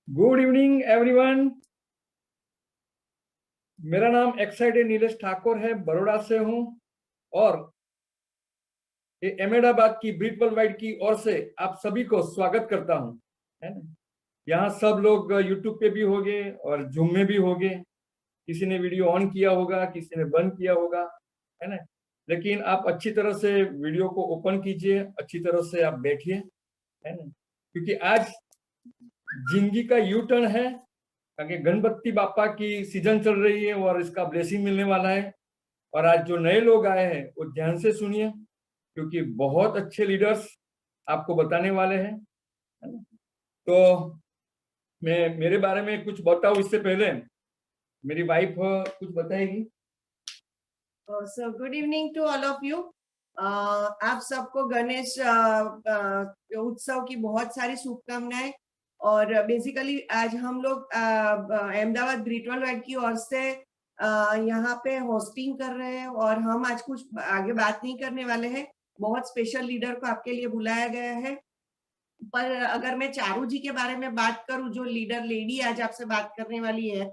Good evening everyone. मेरा नाम excited Nilesh Thakur है, बड़ौदा से हूं और अहमदाबाद की ब्रीड वर्ल्ड वाइड की ओर से आप सभी को स्वागत करता हूं, है ना। यहाँ सब लोग यूट्यूब पे भी होंगे और जूम में भी होंगे। किसी ने वीडियो ऑन किया होगा, किसी ने बंद किया होगा, है ना। लेकिन आप अच्छी तरह से वीडियो को ओपन कीजिए, अच्छी तरह से आप बैठिए, है ना, क्योंकि आज जिंदगी का यू टर्न है। क्योंकि गणपति बापा की सीजन चल रही है और इसका ब्लेसिंग मिलने वाला है। और आज जो नए लोग आए हैं वो ध्यान से सुनिए, क्योंकि बहुत अच्छे लीडर्स आपको बताने वाले हैं, है ना। तो मैं मेरे बारे में कुछ बताऊं इससे पहले मेरी वाइफ कुछ बताएगी। So good evening to all of you. आप सबको गणेश उत्सव की बहुत सारी शुभकामनाएं। और बेसिकली आज हम लोग अहमदाबाद ब्रीड वर्ल्ड वाइड की ओर से यहाँ पे होस्टिंग कर रहे हैं और हम आज कुछ आगे बात नहीं करने वाले हैं। बहुत स्पेशल लीडर को आपके लिए बुलाया गया है। पर अगर मैं चारू जी के बारे में बात करूं, जो लीडर लेडी आज आपसे बात करने वाली है,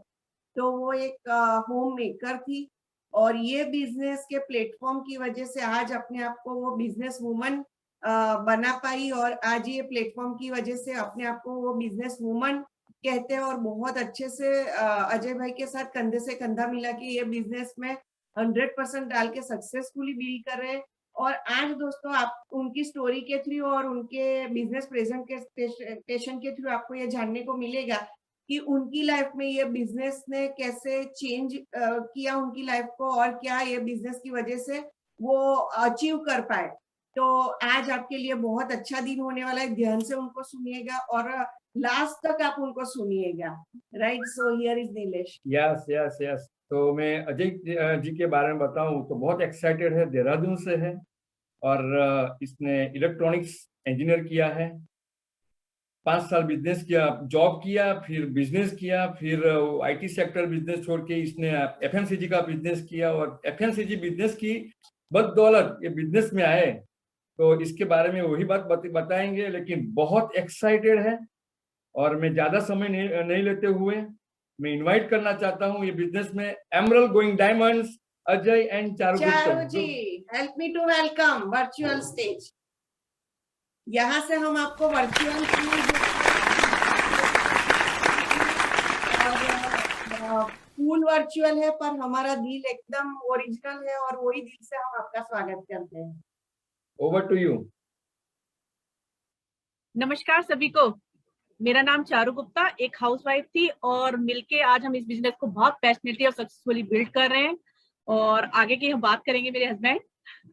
तो वो एक होम मेकर थी और ये बिजनेस के प्लेटफॉर्म की वजह से आज अपने आप को वो बिजनेस वुमन बना पाई और आज ये प्लेटफॉर्म की वजह से अपने आप को वो बिजनेस वुमन कहते हैं और बहुत अच्छे से अजय भाई के साथ कंधे से कंधा मिला के ये बिजनेस में 100% डाल के सक्सेसफुली बिल्ड कर रहे हैं। और आज दोस्तों आप उनकी स्टोरी के थ्रू और उनके बिजनेस प्रेजेंटेशन के थ्रू आपको ये जानने को मिलेगा कि उनकी लाइफ में ये बिजनेस ने कैसे चेंज किया उनकी लाइफ को और क्या ये बिजनेस की वजह से वो अचीव कर पाए। तो आज आपके लिए बहुत अच्छा दिन होने वाला है, ध्यान से उनको सुनिएगा और लास्ट तक आप उनको सुनिएगा। Right, so here is Nilesh. Yes yes yes. तो मैं अजय जी के बारे में बताऊं तो बहुत एक्साइटेड है, देहरादून से है और इसने इलेक्ट्रॉनिक्स इंजीनियर किया है। 5 साल बिजनेस किया, जॉब किया, फिर बिजनेस किया, फिर आईटी सेक्टर बिजनेस छोड़ के इसने एफएमसीजी का बिजनेस किया और एफएमसीजी बिजनेस की बदौलत ये बिजनेस में आए। तो इसके बारे में वही बात बताएंगे, लेकिन बहुत एक्साइटेड है। और मैं ज्यादा समय नहीं लेते हुए मैं इनवाइट करना चाहता हूँ ये बिजनेस में emerald going diamonds Ajay and Charu ji, help me to welcome virtual stage. यहाँ से हम आपको वर्चुअल फुल वर्चुअल है, पर हमारा दिल एकदम ओरिजिनल है और वही दिल से हम आपका स्वागत करते हैं। Over to you. नमस्कार सभी को। मेरा नाम चारू गुप्ता, एक हाउसवाइफ थी और मिलके आज हम इस बिजनेस को बहुत पैशनेटली और सक्सेसफुली बिल्ड कर रहे हैं और आगे की हम बात करेंगे मेरे husband.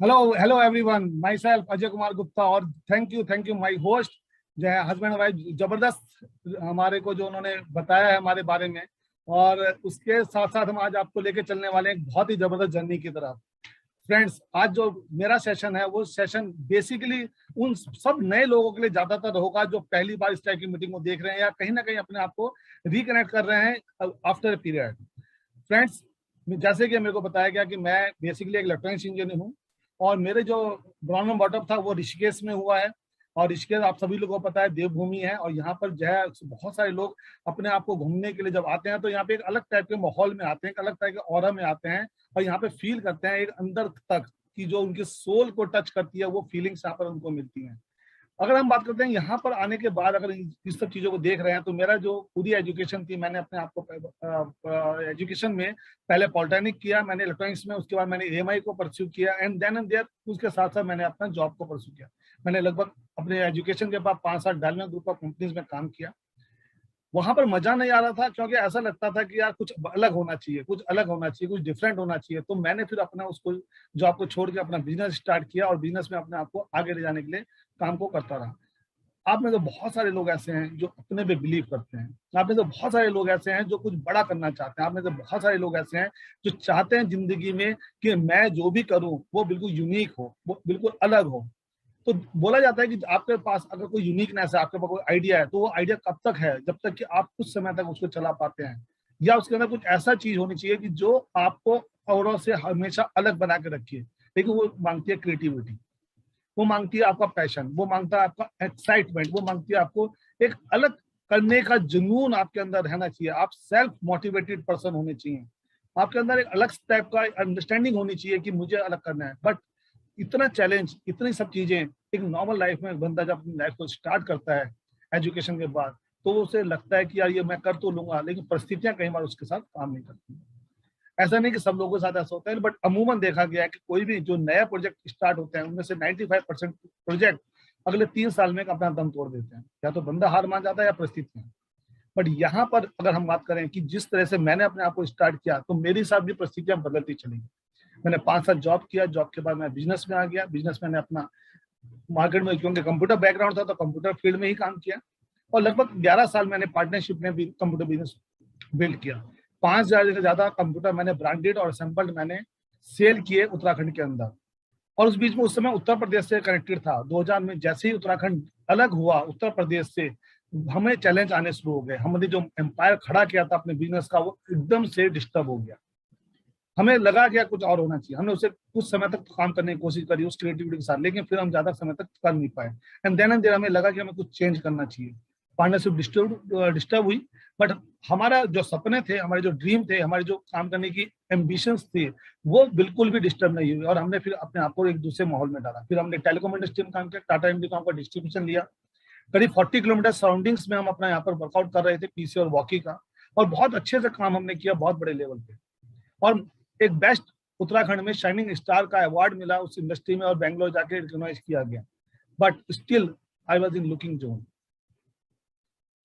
Hello everyone, my self Ajay Kumar Gupta और थैंक यू माई होस्ट जो है हस्बैंड वाइफ। जबरदस्त हमारे को जो उन्होंने बताया है हमारे बारे में, और उसके साथ साथ हम आज आपको लेके चलने वाले हैं एक बहुत ही जबरदस्त जर्नी की तरफ। फ्रेंड्स, आज जो मेरा सेशन है वो सेशन बेसिकली उन सब नए लोगों के लिए ज्यादातर होगा जो पहली बार इस टाइप की मीटिंग को देख रहे हैं या कहीं ना कहीं अपने आप को रिकनेक्ट कर रहे हैं आफ्टर ए पीरियड। फ्रेंड्स, जैसे कि मेरे को बताया गया कि मैं बेसिकली एक इलेक्ट्रॉनिक्स इंजीनियर हूँ और मेरे जो ब्राउन बॉटम था वो ऋषिकेश में हुआ है। और ऋषिकेश आप सभी लोगों को पता है देवभूमि है, और यहाँ पर जो है बहुत सारे लोग अपने आप को घूमने के लिए जब आते हैं तो यहाँ पे एक अलग टाइप के माहौल में आते हैं, एक अलग टाइप के ऑरा में आते हैं और यहाँ पे फील करते हैं एक अंदर तक की जो उनके सोल को टच करती है वो फीलिंग्स यहाँ पर उनको मिलती हैं। अगर हम बात करते हैं यहाँ पर आने के बाद, अगर इस सब चीजों को देख रहे हैं तो मेरा जो पूरी एजुकेशन थी, मैंने अपने आप को एजुकेशन में पहले पॉलिटेक्निक किया, मैंने इलेक्ट्रॉनिक्स में, उसके बाद मैंने एएमआई को परस्यू किया एंड देयर उसके साथ साथ मैंने अपना जॉब को परस्यू किया। मैंने लगभग अपने एजुकेशन के बाद 5 साल डालमिया ग्रुप ऑफ कंपनीज में काम किया। वहां पर मजा नहीं आ रहा था क्योंकि ऐसा लगता था कि यार कुछ अलग होना चाहिए, कुछ अलग होना चाहिए, कुछ डिफरेंट होना चाहिए। तो मैंने फिर अपना उसको जॉब को छोड़ के अपना बिजनेस स्टार्ट किया और बिजनेस में अपने आप को आगे ले जाने के लिए काम को करता रहा। आप में तो बहुत सारे लोग ऐसे हैं जो अपने पे बिलीव करते हैं, आप में तो बहुत सारे लोग ऐसे हैं जो कुछ बड़ा करना चाहते हैं, आप में तो बहुत सारे लोग ऐसे हैं जो चाहते हैं जिंदगी में कि मैं जो भी करूं वो बिल्कुल यूनिक हो, वो बिल्कुल अलग हो। तो बोला जाता है कि आपके पास अगर कोई यूनिकनेस है, आपके पास कोई आइडिया है, तो वो आइडिया कब तक है? जब तक कि आप कुछ समय तक उसको चला पाते हैं, या उसके अंदर कुछ ऐसा चीज होनी चाहिए कि जो आपको औरों से हमेशा अलग बना के रखिए। लेकिन वो मांगती है क्रिएटिविटी, वो मांगती है आपका पैशन, वो मांगता है आपका एक्साइटमेंट, वो मांगती है आपको एक अलग करने का जुनून आपके अंदर रहना चाहिए। आप सेल्फ मोटिवेटेड पर्सन होने चाहिए। आपके अंदर एक अलग टाइप का अंडरस्टैंडिंग होनी चाहिए कि मुझे अलग करना है। बट इतना चैलेंज, इतनी सब चीजें एक नॉर्मल लाइफ में एक बंदा जब अपनी लाइफ को स्टार्ट करता है एजुकेशन के बाद, तो उसे लगता है कि यार ये मैं कर तो लूंगा, लेकिन परिस्थितियां कई बार उसके साथ काम नहीं करती। ऐसा नहीं कि सब लोगों के साथ ऐसा होता है, बट अमूमन देखा गया है कि कोई भी जो नया प्रोजेक्ट स्टार्ट होते हैं उनमें से 95% प्रोजेक्ट अगले 3 साल में अपना दम तोड़ देते हैं। या तो बंदा हार मान जाता है या परिस्थितियां। बट यहाँ पर अगर हम बात करें कि जिस तरह से मैंने अपने आप को स्टार्ट किया, तो मेरे साथ भी परिस्थितियां बदलती चली। मैंने 5 साल जॉब किया, जॉब के बाद मैं बिजनेस में आ गया। बिजनेस मैंने अपना मार्केट में, क्योंकि कंप्यूटर बैकग्राउंड था तो कंप्यूटर फील्ड में ही काम किया, और लगभग 11 साल मैंने पार्टनरशिप में भी कंप्यूटर बिजनेस बिल्ड किया। 5,000 से ज्यादा कंप्यूटर मैंने ब्रांडेड और असेंबल्ड मैंने सेल किए उत्तराखंड के अंदर। और उस बीच में उस समय उत्तर प्रदेश से कनेक्टेड था। 2000 में जैसे ही उत्तराखंड अलग हुआ उत्तर प्रदेश से, हमें चैलेंज आने शुरू हो गए। हमने जो एम्पायर खड़ा किया था अपने बिजनेस का, वो एकदम से डिस्टर्ब हो गया। हमें लगा कि कुछ और होना चाहिए। हमने उसे कुछ समय तक काम करने की कोशिश करी उस क्रिएटिविटी के साथ, लेकिन फिर हम ज्यादा समय तक कर नहीं पाए। एंड देन हमें लगा कि हमें कुछ चेंज करना चाहिए। पार्टनरशिप डिस्टर्ब हुई, बट हमारा जो सपने थे, हमारे जो ड्रीम थे, हमारे जो काम करने की एम्बिशंस थी, वो बिल्कुल भी डिस्टर्ब नहीं हुई। और हमने फिर अपने आप को एक दूसरे माहौल में डाला। फिर हमने टेलीकॉम इंडस्ट्री में काम किया, टाटा इंडिकॉम का डिस्ट्रीब्यूशन लिया। करीब 40 किलोमीटर सराउंडिंग्स में हम अपना यहाँ पर वर्कआउट कर रहे थे, पीसी और वॉकी का, और बहुत अच्छे से काम हमने किया, बहुत बड़े लेवल पे। और एक बेस्ट उत्तराखंड में शाइनिंग स्टार का अवार्ड मिला उस इंडस्ट्री में, और बैंगलोर जाके रिकॉग्नाइज किया गया। But still I was in looking zone.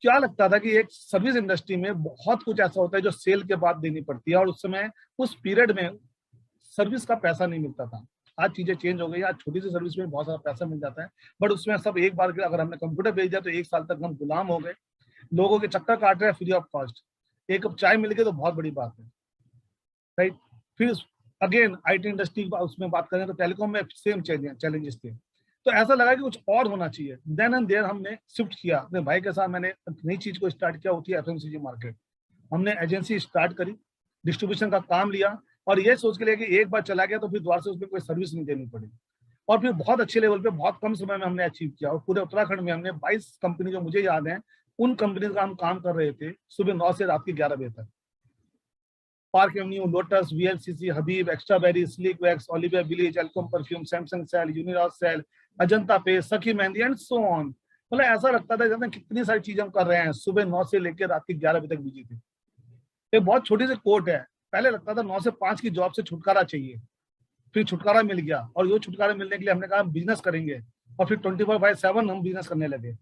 क्या लगता था कि एक सर्विस इंडस्ट्री में बहुत कुछ ऐसा होता है जो सेल के बाद देनी पड़ती है, और उस समय उस पीरियड में सर्विस का पैसा नहीं मिलता था। आज चीजें चेंज हो गई। आज छोटी सी सर्विस में बहुत सारा पैसा मिल जाता है, बट उसमें सब एक बार अगर हमने कंप्यूटर भेज दिया तो 1 साल तक हम गुलाम हो गए। लोगों के चक्कर काट रहे हैं फ्री ऑफ कॉस्ट। एक कप चाय मिल गई तो बहुत बड़ी बात है, राइट। फिर अगेन आईटी इंडस्ट्री उसमें बात करें तो टेलीकॉम में सेम चैलेंजेस थे। तो ऐसा लगा कि कुछ और होना चाहिए। देन एंड देयर हमने शिफ्ट किया। अपने भाई के साथ मैंने नई चीज को स्टार्ट किया, होती है एफएमसीजी मार्केट। हमने एजेंसी स्टार्ट करी, डिस्ट्रीब्यूशन का काम लिया, और ये सोच के लिए कि एक बार चला गया तो फिर दोबारा से उसमें कोई सर्विस नहीं देनी पड़ी। और फिर बहुत अच्छे लेवल पे बहुत कम समय में हमने अचीव किया। और पूरे उत्तराखंड में हमने 22 कंपनी जो मुझे याद है, उन कंपनी का हम काम कर रहे थे सुबह 9 से रात के 11 बजे तक। Park Avenue, Lotus, VLCC, Habib, एक्स्ट्राबेरी, स्लीक वैक्स, ओलिविया विलेज, एल्कोम perfume, Samsung sale, Uniross sale, Ajanta पे, Sakhi mehndi and so on. मतलब ऐसा लगता था जैसे कितनी सारी चीजें हम कर रहे हैं। सुबह 9 से लेकर रात के 11 बजे तक बिजी थे। एक बहुत छोटी सी कोट है, पहले लगता था 9 से 5 की जॉब से छुटकारा चाहिए, फिर छुटकारा मिल गया। और ये छुटकारा मिलने के लिए हमने कहा बिजनेस करेंगे, और फिर 24/7 हम बिजनेस करने लगे।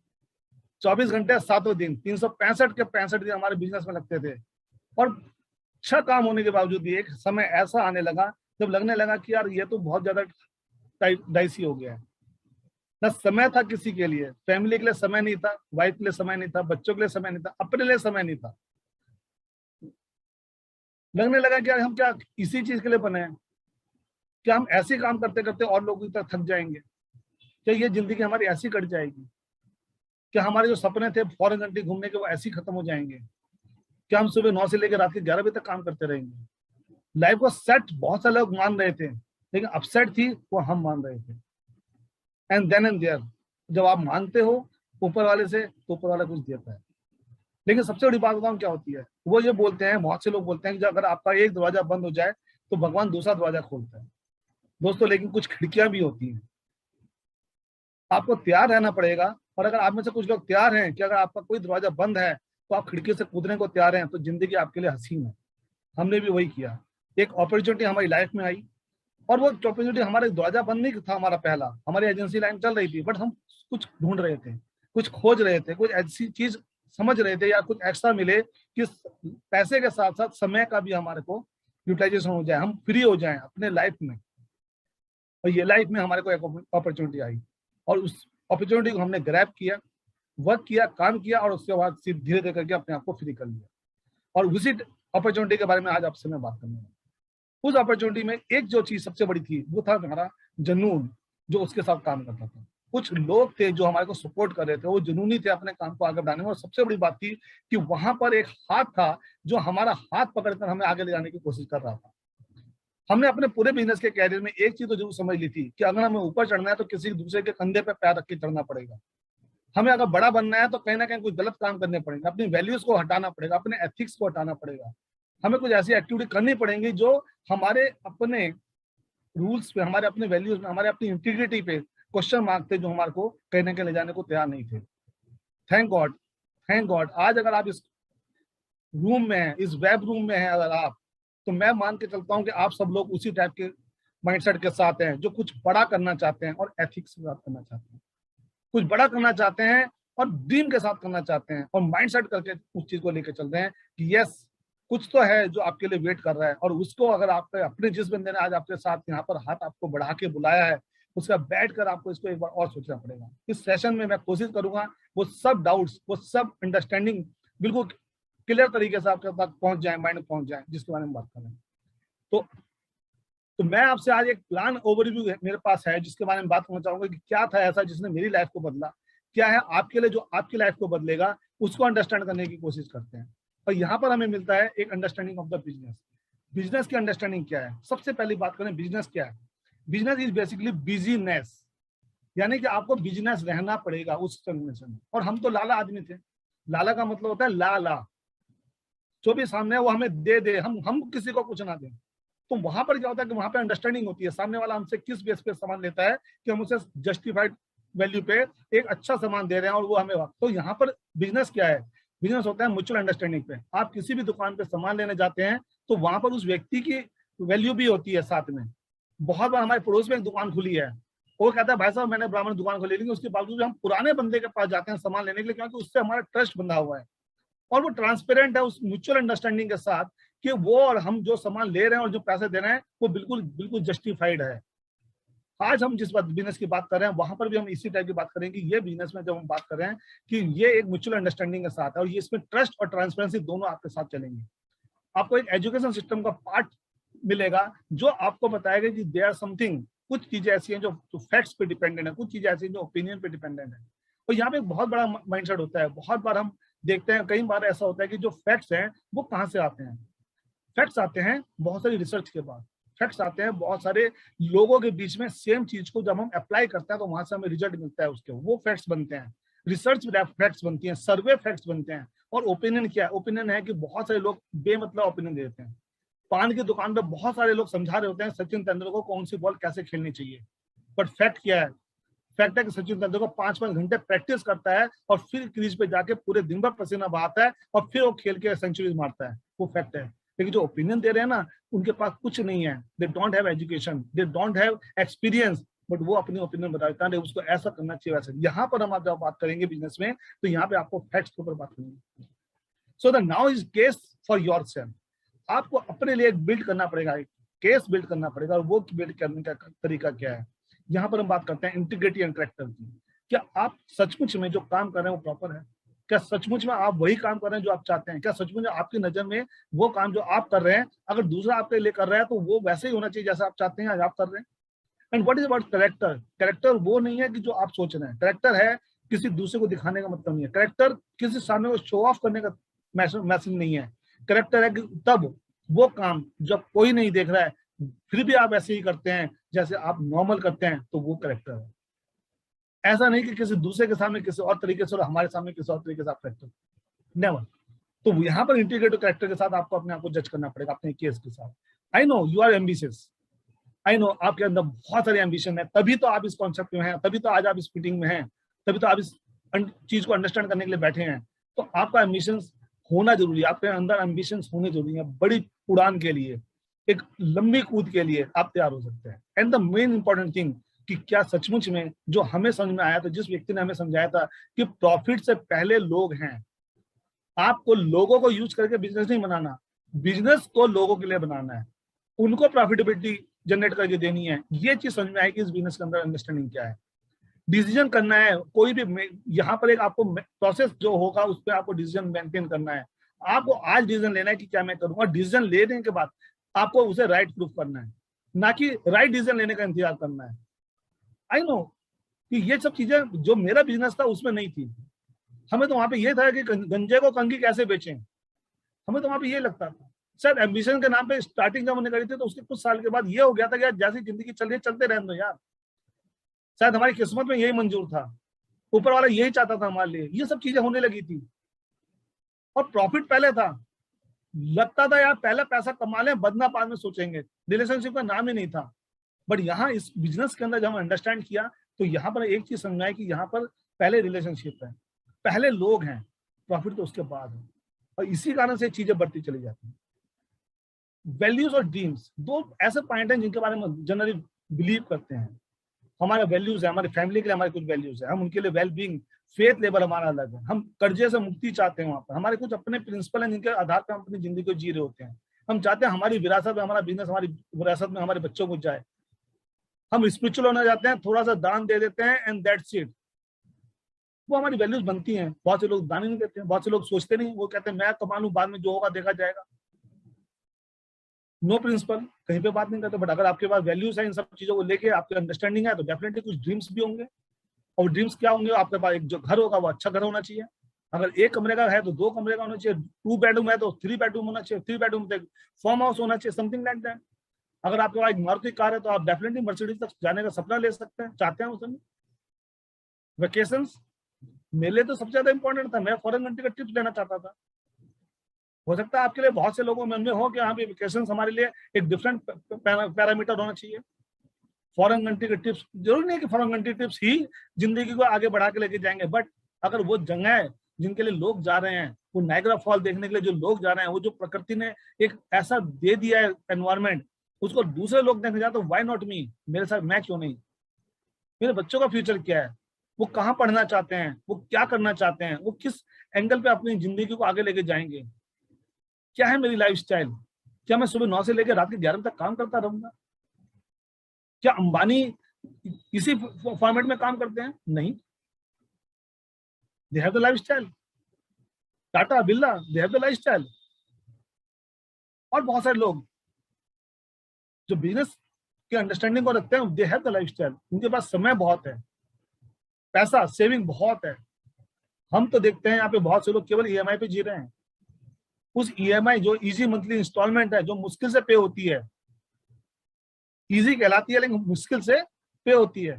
24 घंटे 7 दिन, 365 के 65 दिन हमारे बिजनेस में लगते थे। और अच्छा काम होने के बावजूद भी एक समय ऐसा आने लगा जब लगने लगा कि यार ये तो बहुत ज्यादा डाइसी हो गया है। ना समय था किसी के लिए, फैमिली के लिए समय नहीं था, वाइफ के लिए समय नहीं था, बच्चों के लिए समय नहीं था, अपने लिए समय नहीं था। लगने लगा कि यार हम क्या इसी चीज के लिए बने हैं? क्या हम ऐसे काम करते करते और लोगों तक थक जाएंगे? क्या ये जिंदगी हमारी ऐसी कट जाएगी? क्या हमारे जो सपने थे फॉरेन कंट्री घूमने के, वो ऐसे ही खत्म हो जाएंगे? क्या हम सुबह 9 से लेकर रात के 11 बजे तक काम करते रहेंगे? लाइफ को सेट बहुत सारे लोग मान रहे थे, लेकिन अपसेट थी वो हम मान रहे थे। एंड देन एंड देयर जब आप मानते हो ऊपर वाले से, तो ऊपर वाला कुछ देता है। लेकिन सबसे बड़ी बात बताऊं क्या होती है, वो ये बोलते हैं, बहुत से लोग बोलते हैं कि अगर आपका एक दरवाजा बंद हो जाए तो भगवान दूसरा दरवाजा खोलता है। दोस्तों, लेकिन कुछ खिड़कियां भी होती हैं, आपको तैयार रहना पड़ेगा। और अगर आप में से कुछ लोग तैयार हैं कि अगर आपका कोई दरवाजा बंद है तो आप खिड़की से कूदने को तैयार हैं, तो जिंदगी आपके लिए हसीन है। हमने भी वही किया। एक अपॉर्चुनिटी हमारी लाइफ में आई, और वो अपॉर्चुनिटी हमारे दरवाजा बंद नहीं था हमारा पहला, हमारी एजेंसी लाइन चल रही थी, बट हम कुछ ढूंढ रहे थे, कुछ खोज रहे थे, कुछ ऐसी चीज समझ रहे थे या कुछ एक्स्ट्रा मिले कि पैसे के साथ साथ समय का भी हमारे को यूटिलाइजेशन हो जाए, हम फ्री हो जाएं अपने लाइफ में। और ये लाइफ में हमारे को एक अपॉर्चुनिटी आई, और उस अपॉर्चुनिटी को हमने ग्रैब किया, वर्क किया, काम किया, और उसके बाद धीरे धीरे करके अपने आप को फ्री कर लिया। और उसी अपॉर्चुनिटी के बारे में आज आपसे मैं बात करने वाला। उस अपॉर्चुनिटी में एक जो चीज सबसे बड़ी थी वो था हमारा जुनून, जो उसके साथ काम करता था। कुछ लोग थे जो हमारे को सपोर्ट कर रहे थे, वो जुनूनी थे अपने काम को आगे बढ़ाने में। और सबसे बड़ी बात थी कि वहां पर एक हाथ था जो हमारा हाथ पकड़कर हमें आगे ले जाने की कोशिश कर रहा था। हमने अपने पूरे बिजनेस के कैरियर में एक चीज तो जरूर समझ ली थी कि अगर हमें ऊपर चढ़ना है तो किसी दूसरे के कंधे पे पैर रख के चढ़ना पड़ेगा। हमें अगर बड़ा बनना है तो कहीं ना कहीं कुछ गलत काम करने पड़ेंगे, अपनी वैल्यूज को हटाना पड़ेगा, अपने एथिक्स को हटाना पड़ेगा, हमें कुछ ऐसी एक्टिविटी करनी पड़ेंगी जो हमारे अपने रूल्स पे, हमारे अपने वैल्यूज में, हमारे अपनी इंटीग्रिटी पे क्वेश्चन मार्क थे, जो हमारे को कहीं ना कहीं ले जाने को तैयार नहीं थे। थैंक गॉड आज अगर आप इस रूम में हैं, इस वेब रूम में हैं अगर आप, तो मैं मान के चलता हूं कि आप सब लोग उसी टाइप के माइंडसेट के साथ हैं, जो कुछ बड़ा करना चाहते हैं और एथिक्स के साथ करना चाहते हैं, कुछ बड़ा करना चाहते हैं और ड्रीम के साथ करना चाहते हैं, और माइंडसेट करके उस चीज को लेकर चल रहे हैं कि यस कुछ तो है जो आपके लिए वेट कर रहा है, और उसको अगर आप अपने जिस बंदे ने आज आपके साथ यहाँ पर हाथ आपको बढ़ा के बुलाया है, उसका बैठ कर आपको इसको एक बार और सोचना पड़ेगा। इस सेशन में मैं कोशिश करूंगा वो सब डाउट्स, वो सब अंडरस्टैंडिंग बिल्कुल क्लियर तरीके से आपके पास पहुंच जाए, माइंड में पहुंच जाए, जिसके बारे में बात कर रहे हैं। तो मैं आपसे आज एक प्लान ओवरव्यू मेरे पास है, जिसके बारे में बात करना चाहूंगा कि क्या था ऐसा जिसने मेरी लाइफ को बदला, क्या है आपके लिए जो आपकी लाइफ को बदलेगा, उसको अंडरस्टैंड करने की कोशिश करते हैं। और यहाँ पर हमें मिलता है एक understanding of the business. Business की अंडरस्टैंडिंग क्या है? सबसे पहली बात करें बिजनेस क्या है। बिजनेस इज बेसिकली बिजीनेस, यानी कि आपको बिजनेस रहना पड़ेगा उस कंडीशन में। और हम तो लाला आदमी थे, लाला का मतलब होता है लाला, जो भी सामने है वो हमें दे दे, हम किसी को कुछ ना दें। तो वहां पर क्या होता है कि वहां पर अंडरस्टैंडिंग होती है, सामने वाला हमसे किस बेस पे सामान लेता है कि हम उसे जस्टिफाइड वैल्यू पे एक अच्छा सामान दे रहे हैं और वो हमें। तो यहाँ पर बिजनेस क्या है? बिजनेस होता है म्यूचुअल अंडरस्टैंडिंग पे। आप किसी भी दुकान पे सामान लेने जाते हैं तो वहां पर उस व्यक्ति की वैल्यू भी होती है साथ में। बहुत बार हमारे पड़ोस में एक दुकान खुली है, वो कहता है भाई साहब मैंने ब्राह्मण दुकान खोली, लेकिन उसके बावजूद हम पुराने बंदे के पास जाते हैं सामान लेने के लिए, क्योंकि उससे हमारा ट्रस्ट बंधा हुआ है और वो ट्रांसपेरेंट है उस म्यूचुअल अंडरस्टैंडिंग के साथ कि वो और हम जो सामान ले रहे हैं और जो पैसे दे रहे हैं वो बिल्कुल जस्टिफाइड है। आज हम जिस बात बिजनेस की बात कर रहे हैं वहां पर भी हम इसी टाइप की बात करेंगे कि ये बिजनेस में जब हम बात कर रहे हैं कि ये एक म्यूचुअल अंडरस्टैंडिंग के साथ है और ये इसमें ट्रस्ट और ट्रांसपेरेंसी दोनों आपके साथ चलेंगे। आपको एक एजुकेशन सिस्टम का पार्ट मिलेगा जो आपको बताएगा कि देयर समथिंग, कुछ चीजें ऐसी हैं जो फैक्ट्स पे डिपेंडेंट है, कुछ चीजें ऐसी हैं जो ओपिनियन पे डिपेंडेंट है। और यहाँ पे एक बहुत बड़ा माइंडसेट होता है। बहुत बार हम देखते हैं, कई बार ऐसा होता है कि जो फैक्ट्स हैं वो कहाँ से आते हैं? फैक्ट्स आते हैं बहुत सारी रिसर्च के बाद, फैक्ट्स आते हैं बहुत सारे लोगों के बीच में। सेम चीज को जब हम अप्लाई करते हैं तो वहां से हमें रिजल्ट मिलता है, उसके वो फैक्ट्स बनते हैं। रिसर्च फैक्ट्स बनती हैं, सर्वे फैक्ट्स बनते हैं। और ओपिनियन क्या है? ओपिनियन है कि बहुत सारे लोग बेमतलब ओपिनियन देते हैं। पान की दुकान पे बहुत सारे लोग समझा रहे होते हैं सचिन तेंदुलकर को कौन सी बॉल कैसे खेलनी चाहिए, बट फैक्ट क्या है? फैक्ट है कि सचिन तेंदुलकर 5-5 घंटे प्रैक्टिस करता है और फिर क्रीज पे जाके पूरे दिन भर पसीना बहाता है और फिर वो खेल के सेंचुरीज मारता है, वो फैक्ट है। लेकिन जो ओपिनियन दे रहे हैं ना, उनके पास कुछ नहीं है, they don't have education, they don't have experience, but वो अपनी ओपिनियन बताते हैं उसको ऐसा करना चाहिए वैसे। यहाँ पर हम आप जब बात करेंगे बिजनेस में तो यहाँ पे आपको फैक्ट्स के ऊपर बात करेंगे। So the now is case for yourself. आपको अपने लिए एक बिल्ड करना पड़ेगा, एक केस बिल्ड करना पड़ेगा। और वो बिल्ड करने का तरीका क्या है? यहाँ पर हम बात करते हैं इंटीग्रिटी एंड कैरेक्टर की। क्या आप सचमुच में जो काम कर रहे हैं वो प्रॉपर है? क्या सचमुच में आप वही काम कर रहे हैं जो आप चाहते हैं? क्या सचमुच आपकी नजर में वो काम जो आप कर रहे हैं अगर दूसरा आपके लिए कर रहा है तो वो वैसे ही होना चाहिए जैसा आप चाहते हैं आज आप कर रहे हैं? And what is about character? Character वो नहीं है कि जो आप सोच रहे हैं। कैरेक्टर है किसी दूसरे को दिखाने का मतलब नहीं है। कैरेक्टर किसी सामने को शो ऑफ करने का मैसेज नहीं है। कैरेक्टर है कि तब वो काम जब कोई नहीं देख रहा है फिर भी आप ऐसे ही करते हैं जैसे आप नॉर्मल करते हैं, तो वो कैरेक्टर है। ऐसा नहीं कि किसी दूसरे के सामने किसी और तरीके से और हमारे सामने किसी और तरीके से आप कैरेक्टर, नेवर। तो यहाँ पर इंटीग्रेटिव कैरेक्टर के साथ आपको अपने आप को जज करना पड़ेगा अपने केस के साथ। I know you are ambitious, I know आपके अंदर बहुत सारी एम्बिशन है, तभी तो आप इस कॉन्सेप्ट में हैं, तभी तो आज आप इस मीटिंग में हैं, तभी तो आप इस चीज को अंडरस्टैंड करने के लिए बैठे हैं। तो आपका एम्बिशन होना जरूरी है, आपके अंदर एम्बिशन होने जरूरी है। बड़ी उड़ान के लिए, एक लंबी कूद के लिए आप तैयार हो सकते हैं। And the main important thing कि क्या सचमुच में जो हमें समझ में आया था, जिस व्यक्ति ने हमें समझाया था कि प्रॉफिट से पहले लोग हैं। आपको लोगों को यूज करके बिजनेस नहीं बनाना, बिजनेस को लोगों के लिए बनाना है, उनको प्रॉफिटेबिलिटी जनरेट करके देनी है। ये चीज समझ में आएगी इस बिजनेस के अंदर अंडरस्टैंडिंग क्या है। डिसीजन करना है, कोई भी यहाँ पर एक आपको प्रोसेस जो होगा उस पर आपको डिसीजन मेंटेन करना है। आपको आज डिसीजन लेना है कि क्या मैं करूंगा। डिसीजन लेने के बाद आपको उसे राइट प्रूफ करना है, ना कि राइट डिसीजन लेने का इंतजार करना है। आई नो कि ये सब चीजें जो मेरा बिजनेस था उसमें नहीं थी। हमें तो वहां पे ये था कि गंजे को कंघी कैसे बेचें, हमें तो वहां पे ये लगता था। शायद एम्बिशन के नाम पे स्टार्टिंग जब हमने करी थी तो उसके कुछ साल के बाद ये हो गया था कि यार जैसी जिंदगी चल रही है चलते रहने दो यार, शायद हमारी किस्मत में यही मंजूर था। ऊपर वाला यही चाहता था हमारे लिए, ये सब चीजें होने लगी थी। और प्रॉफिट पहले था, लगता था यार पहले पैसा कमा लें, बदना बाद में सोचेंगे, रिलेशनशिप का नाम ही नहीं था। बट यहाँ इस बिजनेस के अंदर जब हम अंडरस्टैंड किया तो यहाँ पर एक चीज समझाई कि यहाँ पर पहले रिलेशनशिप है, पहले लोग हैं, प्रॉफिट तो उसके बाद है। और इसी कारण से चीजें बढ़ती चली जाती हैं। वैल्यूज और ड्रीम्स दो ऐसे पॉइंट हैं जिनके बारे में जनरली बिलीव करते हैं। हमारे वैल्यूज है, हमारी फैमिली के लिए हमारे कुछ वैल्यूज है, हम उनके लिए वेल बीइंग, फेथ लेवल हमारा अलग है, हम कर्जे से मुक्ति चाहते हैं, वहां पर हमारे कुछ अपने प्रिंसिपल हैं जिनके आधार पर हम अपनी जिंदगी को जी रहे होते हैं। हम चाहते हैं हमारी विरासत में, हमारा बिजनेस हमारी विरासत में हमारे बच्चों को जाए। हम स्पिरिचुअल होना चाहते हैं, थोड़ा सा दान दे देते हैं एंड दैट्स इट। वो हमारी वैल्यूज बनती हैं। बहुत से लोग दान ही नहीं देते हैं, बहुत से लोग सोचते नहीं, वो कहते हैं मैं कमा लूं, बाद में जो होगा देखा जाएगा। नो प्रिंसिपल, कहीं पे बात नहीं करते। बट अगर आपके पास वैल्यूज है, इन सब चीजों को लेके आपकी अंडरस्टैंडिंग है, तो डेफिनेटली कुछ ड्रीम्स भी होंगे। और ड्रीम्स क्या होंगे? आपके पास एक जो घर होगा वो अच्छा घर होना चाहिए। अगर 1 कमरे का है तो 2 कमरे का होना चाहिए, 2 बेडरूम है तो 3 बेडरूम होना चाहिए, 3 बेडरूम तो फार्म हाउस होना चाहिए, समथिंग लाइक दैट। अगर आपके पास एक मारुति कार है तो आप डेफिनेटली मर्सिडीज तक जाने का सपना ले सकते हैं, चाहते हैं उसमें। वेकेशंस मेरे लिए तो सबसे ज्यादा इंपॉर्टेंट था, मैं फॉरेन कंट्री का ट्रिप लेना चाहता था। हो सकता है आपके लिए, बहुत से लोगों में हो कि हाँ भी वेकेशंस हमारे लिए एक डिफरेंट पैरामीटर होना चाहिए। फॉरेन कंट्री के टिप्स जरूरी नहीं कि फॉरेन कंट्री टिप्स ही जिंदगी को आगे बढ़ा के लेके जाएंगे। बट अगर वो जगह है जिनके लिए लोग जा रहे हैं, वो नायग्रा फॉल देखने के लिए जो लोग जा रहे हैं, वो जो प्रकृति ने एक ऐसा दे दिया है एनवायरमेंट, उसको दूसरे लोग देखने जाते, तो व्हाई नॉट मी, मेरे साथ मैं क्यों नहीं? मेरे बच्चों का फ्यूचर क्या है, वो कहाँ पढ़ना चाहते हैं, वो क्या करना चाहते हैं, वो किस एंगल पे अपनी जिंदगी को आगे लेके जाएंगे, क्या है मेरी लाइफस्टाइल? क्या मैं सुबह 9 से लेकर रात के 11 तक काम करता रहूंगा? क्या अंबानी इसी फॉर्मेट में काम करते हैं? नहीं, they have the lifestyle. Tata, Birla, they have the lifestyle. और बहुत सारे लोग जो बिजनेस के अंडरस्टैंडिंग को रखते हैं, दे हैव द लाइफस्टाइल। उनके पास समय बहुत है, पैसा सेविंग बहुत है। हम तो देखते हैं यहाँ पे बहुत से लोग केवल ईएमआई पे जी रहे हैं। उस ईएमआई जो इजी मंथली इंस्टॉलमेंट है, जो मुश्किल से पे होती है, इजी कहलाती है लेकिन मुश्किल से पे होती है,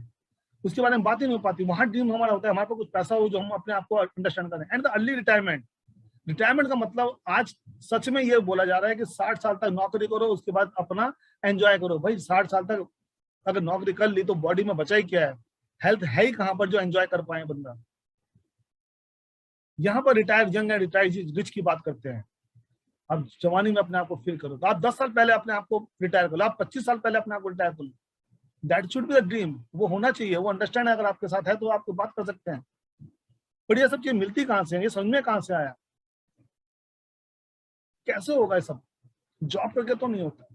उसके बारे में बात ही नहीं हो पाती। वहां ड्रीम हमारा होता है, हमारे पास कुछ पैसा हो जो हम अपने आप को अंडरस्टैंड करें। And the early retirement, retirement का मतलब आज सच में ये बोला जा रहा है कि 60 साल तक नौकरी करो, उसके बाद अपना एंजॉय करो। भाई 60 साल तक अगर नौकरी कर ली तो बॉडी में बचा ही क्या है? हेल्थ है ही कहां पर जो एंजॉय कर पाए बंदा? यहाँ पर retire young and retire rich की बात करते हैं। आप जवानी में अपने आप को फील करो, तो आप 10 साल पहले अपने आप को रिटायर कर लो, आप 25 साल पहले अपने आप को रिटायर कर लो। That should be the dream. वो होना चाहिए, वो अंडरस्टैंड अगर आपके साथ है तो आपको बात कर सकते हैं। बट ये सब चीज मिलती कहाँ से है? ये समझ में कहाँ से आया? कैसे होगा ये सब? जॉब करके तो नहीं होता,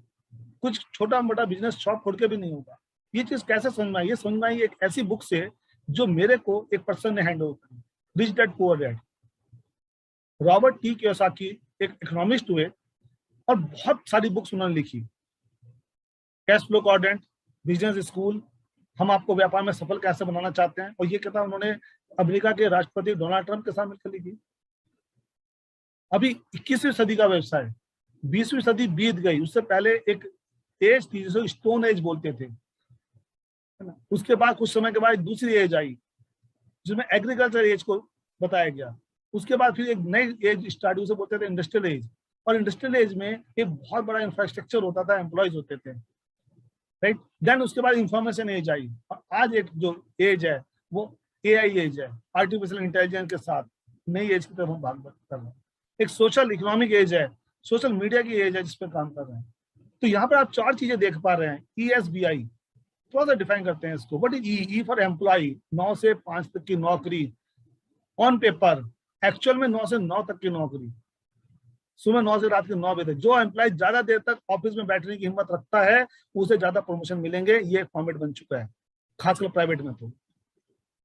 कुछ छोटा मोटा बिजनेस शॉप खोल के भी नहीं होगा। ये चीज कैसे समझ में आई? ये समझ में आई एक ऐसी बुक से जो मेरे को एक पर्सन ने हैंड ओवर करी, rich dad poor dad. Robert T Kiyosaki एक इकोनॉमिस्ट हुए और बहुत सारी बुक्स उन्होंने लिखी। Cash flow quadrant, business school, हम आपको व्यापार में सफल कैसे बनाना चाहते हैं। और ये किताब उन्होंने अमेरिका के राष्ट्रपति डोनाल्ड ट्रंप के साथ मिलकर लिखी। अभी 21वीं सदी का व्यवसाय, 20वीं सदी बीत गई, उससे पहले एक एज थी जिसे स्टोन एज बोलते थे, है ना। उसके बाद कुछ समय के बाद दूसरी एज आई जिसमें एग्रीकल्चर एज को बताया गया। उसके बाद फिर एक नई एज स्टार्ट, उसे बोलते थे इंडस्ट्रियल एज। और इंडस्ट्रियल एज में एक बहुत बड़ा इंफ्रास्ट्रक्चर होता था, एम्प्लॉयज होते थे, राइट। देन उसके बाद इंफॉर्मेशन एज आई। और आज एक जो एज है वो एआई एज है, आर्टिफिशियल इंटेलिजेंस के साथ नई एज की तरफ हम भाग कर रहे हैं। एक सोशल इकोनॉमिक एज है, सोशल मीडिया की एज है जिस पर काम कर रहे हैं। तो यहाँ पर आप 4 चीजें देख पा रहे हैं। ESBI, थोड़ा सा डिफाइन करते हैं इसको। What is E for employ, 9 से 5 तक की नौकरी ऑन पेपर, एक्चुअल में 9 से 9 तक की नौकरी, सुबह 9 से रात के 9 बजे तक। जो एम्प्लॉय ज्यादा देर तक ऑफिस में बैठने की हिम्मत रखता है उसे ज्यादा प्रमोशन मिलेंगे। ये फॉर्मेट बन चुका है, खासकर प्राइवेट में। तो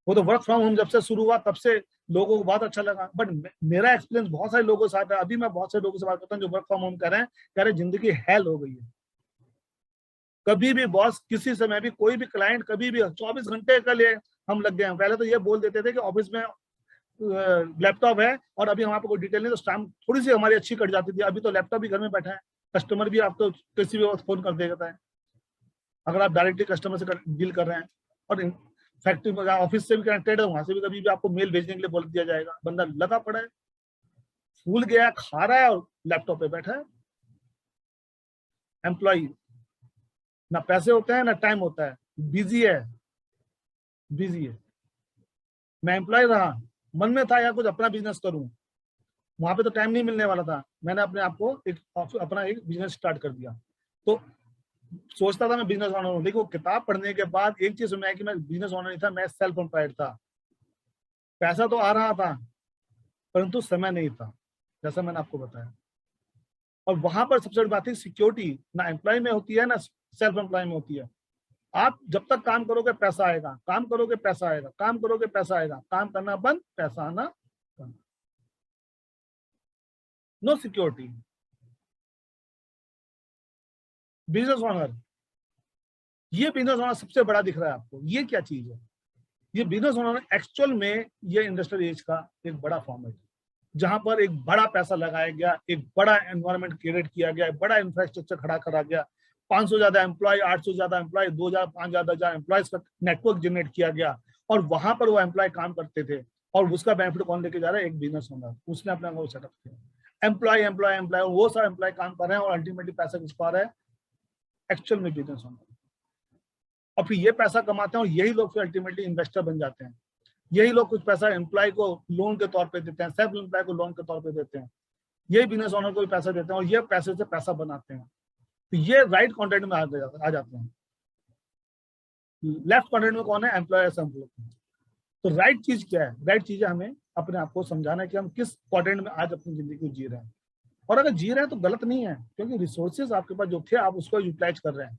वो तो वर्क फ्रॉम होम जब से शुरू हुआ तब से लोगों को बहुत अच्छा लगा। बट मेरा एक्सपीरियंस बहुत सारे लोगों के साथ है। अभी मैं बहुत सारे लोगों से बात करता हूँ जो वर्क फ्रॉम होम कर रहे हैं, कह रहे जिंदगी हेल हो गई है। कभी भी बॉस किसी समय भी, कोई भी क्लाइंट कभी भी 24 घंटे के लिए हम लग गए हैं। पहले तो ये बोल देते थे कि ऑफिस में लैपटॉप है और अभी हमारे कोई डिटेल नहीं, तो टाइम थोड़ी सी हमारी अच्छी कट जाती थी। अभी तो लैपटॉप भी घर में बैठा है, कस्टमर भी आपको किसी भी वक्त फोन कर देता है अगर आप डायरेक्टली कस्टमर से डील कर रहे हैं। और फैक्ट्री में, ऑफिस से भी कनेक्टेड है, वहां से भी कभी भी आपको मेल भेजने के लिए बोल दिया जाएगा। बंदा लगा पड़ा है, फूल गया, खा रहा है और लैपटॉप पे बैठा है। एम्प्लॉय ना पैसे होते हैं ना टाइम होता है, बिजी है, बिजी है। मैं एम्प्लॉय रहा, मन में था यार कुछ अपना बिजनेस करूं, वहां पे तो टाइम नहीं मिलने वाला था। मैंने अपने आप को अपना एक बिजनेस स्टार्ट कर दिया। तो सोचता था मैं बिजनेस ओनर हूँ, लेकिन वो किताब पढ़ने के बाद एक चीज सुना है कि मैं बिजनेस ओनर नहीं था, मैं सेल्फ एम्प्लॉयड था। पैसा तो आ रहा था परंतु समय नहीं था, जैसा मैंने आपको बताया। और वहां पर सबसे बड़ी बात है सिक्योरिटी ना एम्प्लॉय में होती है ना सेल्फ एम्प्लॉय में होती है। आप जब तक काम करोगे पैसा आएगा, काम करोगे पैसा आएगा, काम करोगे पैसा आएगा, काम करना बंद पैसा आना बंद, नो सिक्योरिटी। बिजनेस ओनर, ये बिजनेस ओनर सबसे बड़ा दिख रहा है आपको, ये क्या चीज है? ये बिजनेस ओनर एक्चुअल में ये इंडस्ट्रियल एज का एक बड़ा फॉर्म है, जहां पर एक बड़ा पैसा लगाया गया, एक बड़ा एनवायरनमेंट क्रिएट किया गया, बड़ा इंफ्रास्ट्रक्चर खड़ा करा गया, 500 ज्यादा एम्प्लॉय, 800 ज्यादा एम्प्लॉय, 2000 5000 एम्प्लॉयज का नेटवर्क जनरेट किया गया, और वहां पर वो एम्प्लॉय काम करते थे। और उसका बेनिफिट कौन लेके जा रहा है? एक बिजनेस ओनर, उसने अपना वो सेटअप किया। एम्प्लॉय एम्प्लॉय एम्प्लॉय, वो सब एम्प्लॉय काम कर रहे हैं और अल्टीमेटली पैसा किस पा रहा है? एक्चुअल में बिजनेस ओनर। और फिर ये पैसा कमाते हैं और यही लोग फिर अल्टीमेटली इन्वेस्टर बन जाते हैं। यही लोग कुछ पैसा एम्प्लॉय को लोन के तौर पे देते हैं, सेल्फ एम्प्लॉय को लोन के तौर पे देते हैं, यही बिजनेस ओनर को भी पैसा देते हैं और ये पैसे से पैसा बनाते हैं। तो ये राइट कंटेंट में आ जाते हैं। लेफ्ट कंटेंट में कौन है? एम्प्लॉय। तो राइट चीज क्या है? राइट चीज है हमें अपने आप को समझाना है कि हम किस क्वाड्रेंट में आज अपनी जिंदगी को जी रहे हैं। और अगर जी रहे हैं तो गलत नहीं है, क्योंकि रिसोर्सेज आपके पास जो थे आप उसको यूटिलाइज कर रहे हैं।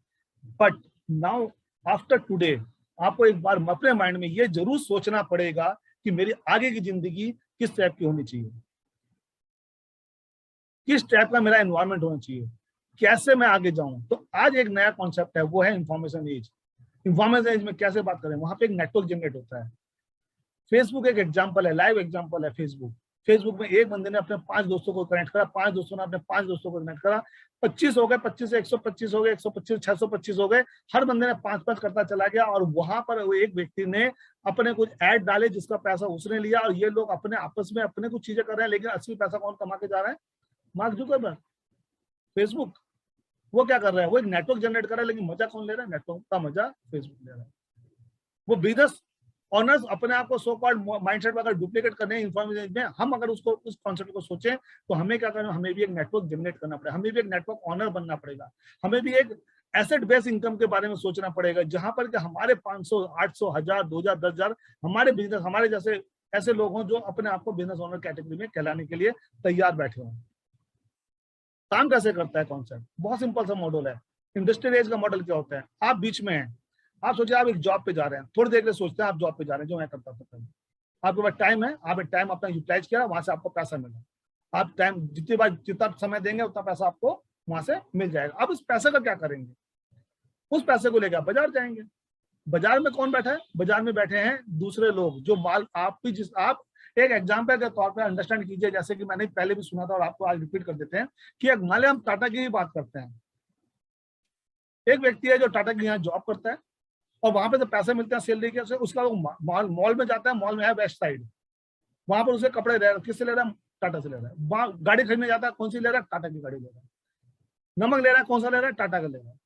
बट नाउ आफ्टर टुडे आपको एक बार अपने माइंड में ये जरूर सोचना पड़ेगा कि मेरी आगे की जिंदगी किस टाइप की होनी चाहिए, किस टाइप का मेरा एनवायरनमेंट होना चाहिए, कैसे मैं आगे जाऊं। तो आज एक नया कॉन्सेप्ट है, वो है इंफॉर्मेशन एज। इंफॉर्मेशन एज में कैसे बात करें? वहां पे एक नेटवर्क जनरेट होता है। फेसबुक एक एग्जांपल है, लाइव एग्जांपल है। फेसबुक में एक बंदे ने अपने 5 दोस्तों को कनेक्ट करा, 5 दोस्तों ने अपने 5 दोस्तों को कनेक्ट करा, 25 हो गए, 25 से 125 हो गए, 125 625 हो गए, हर बंदे ने 5-5 करता चला गया। और वहां पर वो एक व्यक्ति ने अपने कुछ ऐड डाले जिसका पैसा उसने लिया, और ये लोग अपने आपस में अपने कुछ चीजें कर रहे हैं, लेकिन असली पैसा कौन कमा के जा रहा है? Mark Zuckerberg, Facebook. वो क्या कर रहा है? वो एक नेटवर्क जनरेट कर रहा है, लेकिन मजा कौन ले रहा है? नेटवर्क का मजा फेसबुक ले रहा है। वो बिजनेस ऑनर्स अपने आप को सो कॉल्ड माइंडसेट में अगर डुप्लीकेट करने हैं इंफॉर्मेशन में, हम अगर उसको उस कॉन्सेप्ट को सोचें तो हमें क्या करना? हमें भी एक नेटवर्क जनरेट करना पड़ेगा, हमें भी एक नेटवर्क ऑनर बनना पड़ेगा, हमें भी एक एसेट बेस्ड इनकम के बारे में सोचना पड़ेगा, जहां पर कि हमारे 500 800 1000 2000 10,000 हमारे बिजनेस, हमारे जैसे ऐसे लोग हों जो अपने आप को बिजनेस ऑनर कैटेगरी में कहलाने के लिए तैयार बैठे हों। काम कैसे करता है कॉन्सेप्ट? बहुत सिंपल सा मॉडल है। इंडस्ट्रियल एज का मॉडल क्या होता है? आप बीच में हैं, आप सोचिए आप एक जॉब पे जा रहे हैं, थोड़ी देर के लिए सोचते हैं आप जॉब पे जा रहे हैं, जो मैं करता था पहले। आपके पास टाइम है, आप एक टाइम अपना यूटिलाइज किया, वहां से आपको पैसा मिला। आप टाइम जितना समय देंगे उतना पैसा आपको वहां से मिल जाएगा। अब उस पैसे का क्या करेंगे? उस पैसे को लेकर बाजार जाएंगे। बाजार में कौन बैठा है? बाजार में बैठे हैं दूसरे लोग, जो माल आप एक एग्जाम्पल के तौर पर अंडरस्टैंड कीजिए, जैसे कि मैंने पहले भी सुना था और आपको आज रिपीट कर देते हैं कि मान लिया हम टाटा की ही बात करते हैं। एक व्यक्ति है जो टाटा के यहाँ जॉब करता है और वहां पे तो पैसे मिलते हैं सैलरी के, उसका वो मॉल में जाता है। मॉल में है वेस्ट साइड, वहां पर उसे कपड़े ले रहा है, किससे ले रहा है? टाटा से ले रहा है। वहां गाड़ी खरीदने जाता है, कौन सी ले रहा है? टाटा की गाड़ी ले रहा है। नमक ले रहा है, कौन सा ले रहा है? टाटा का ले रहा है।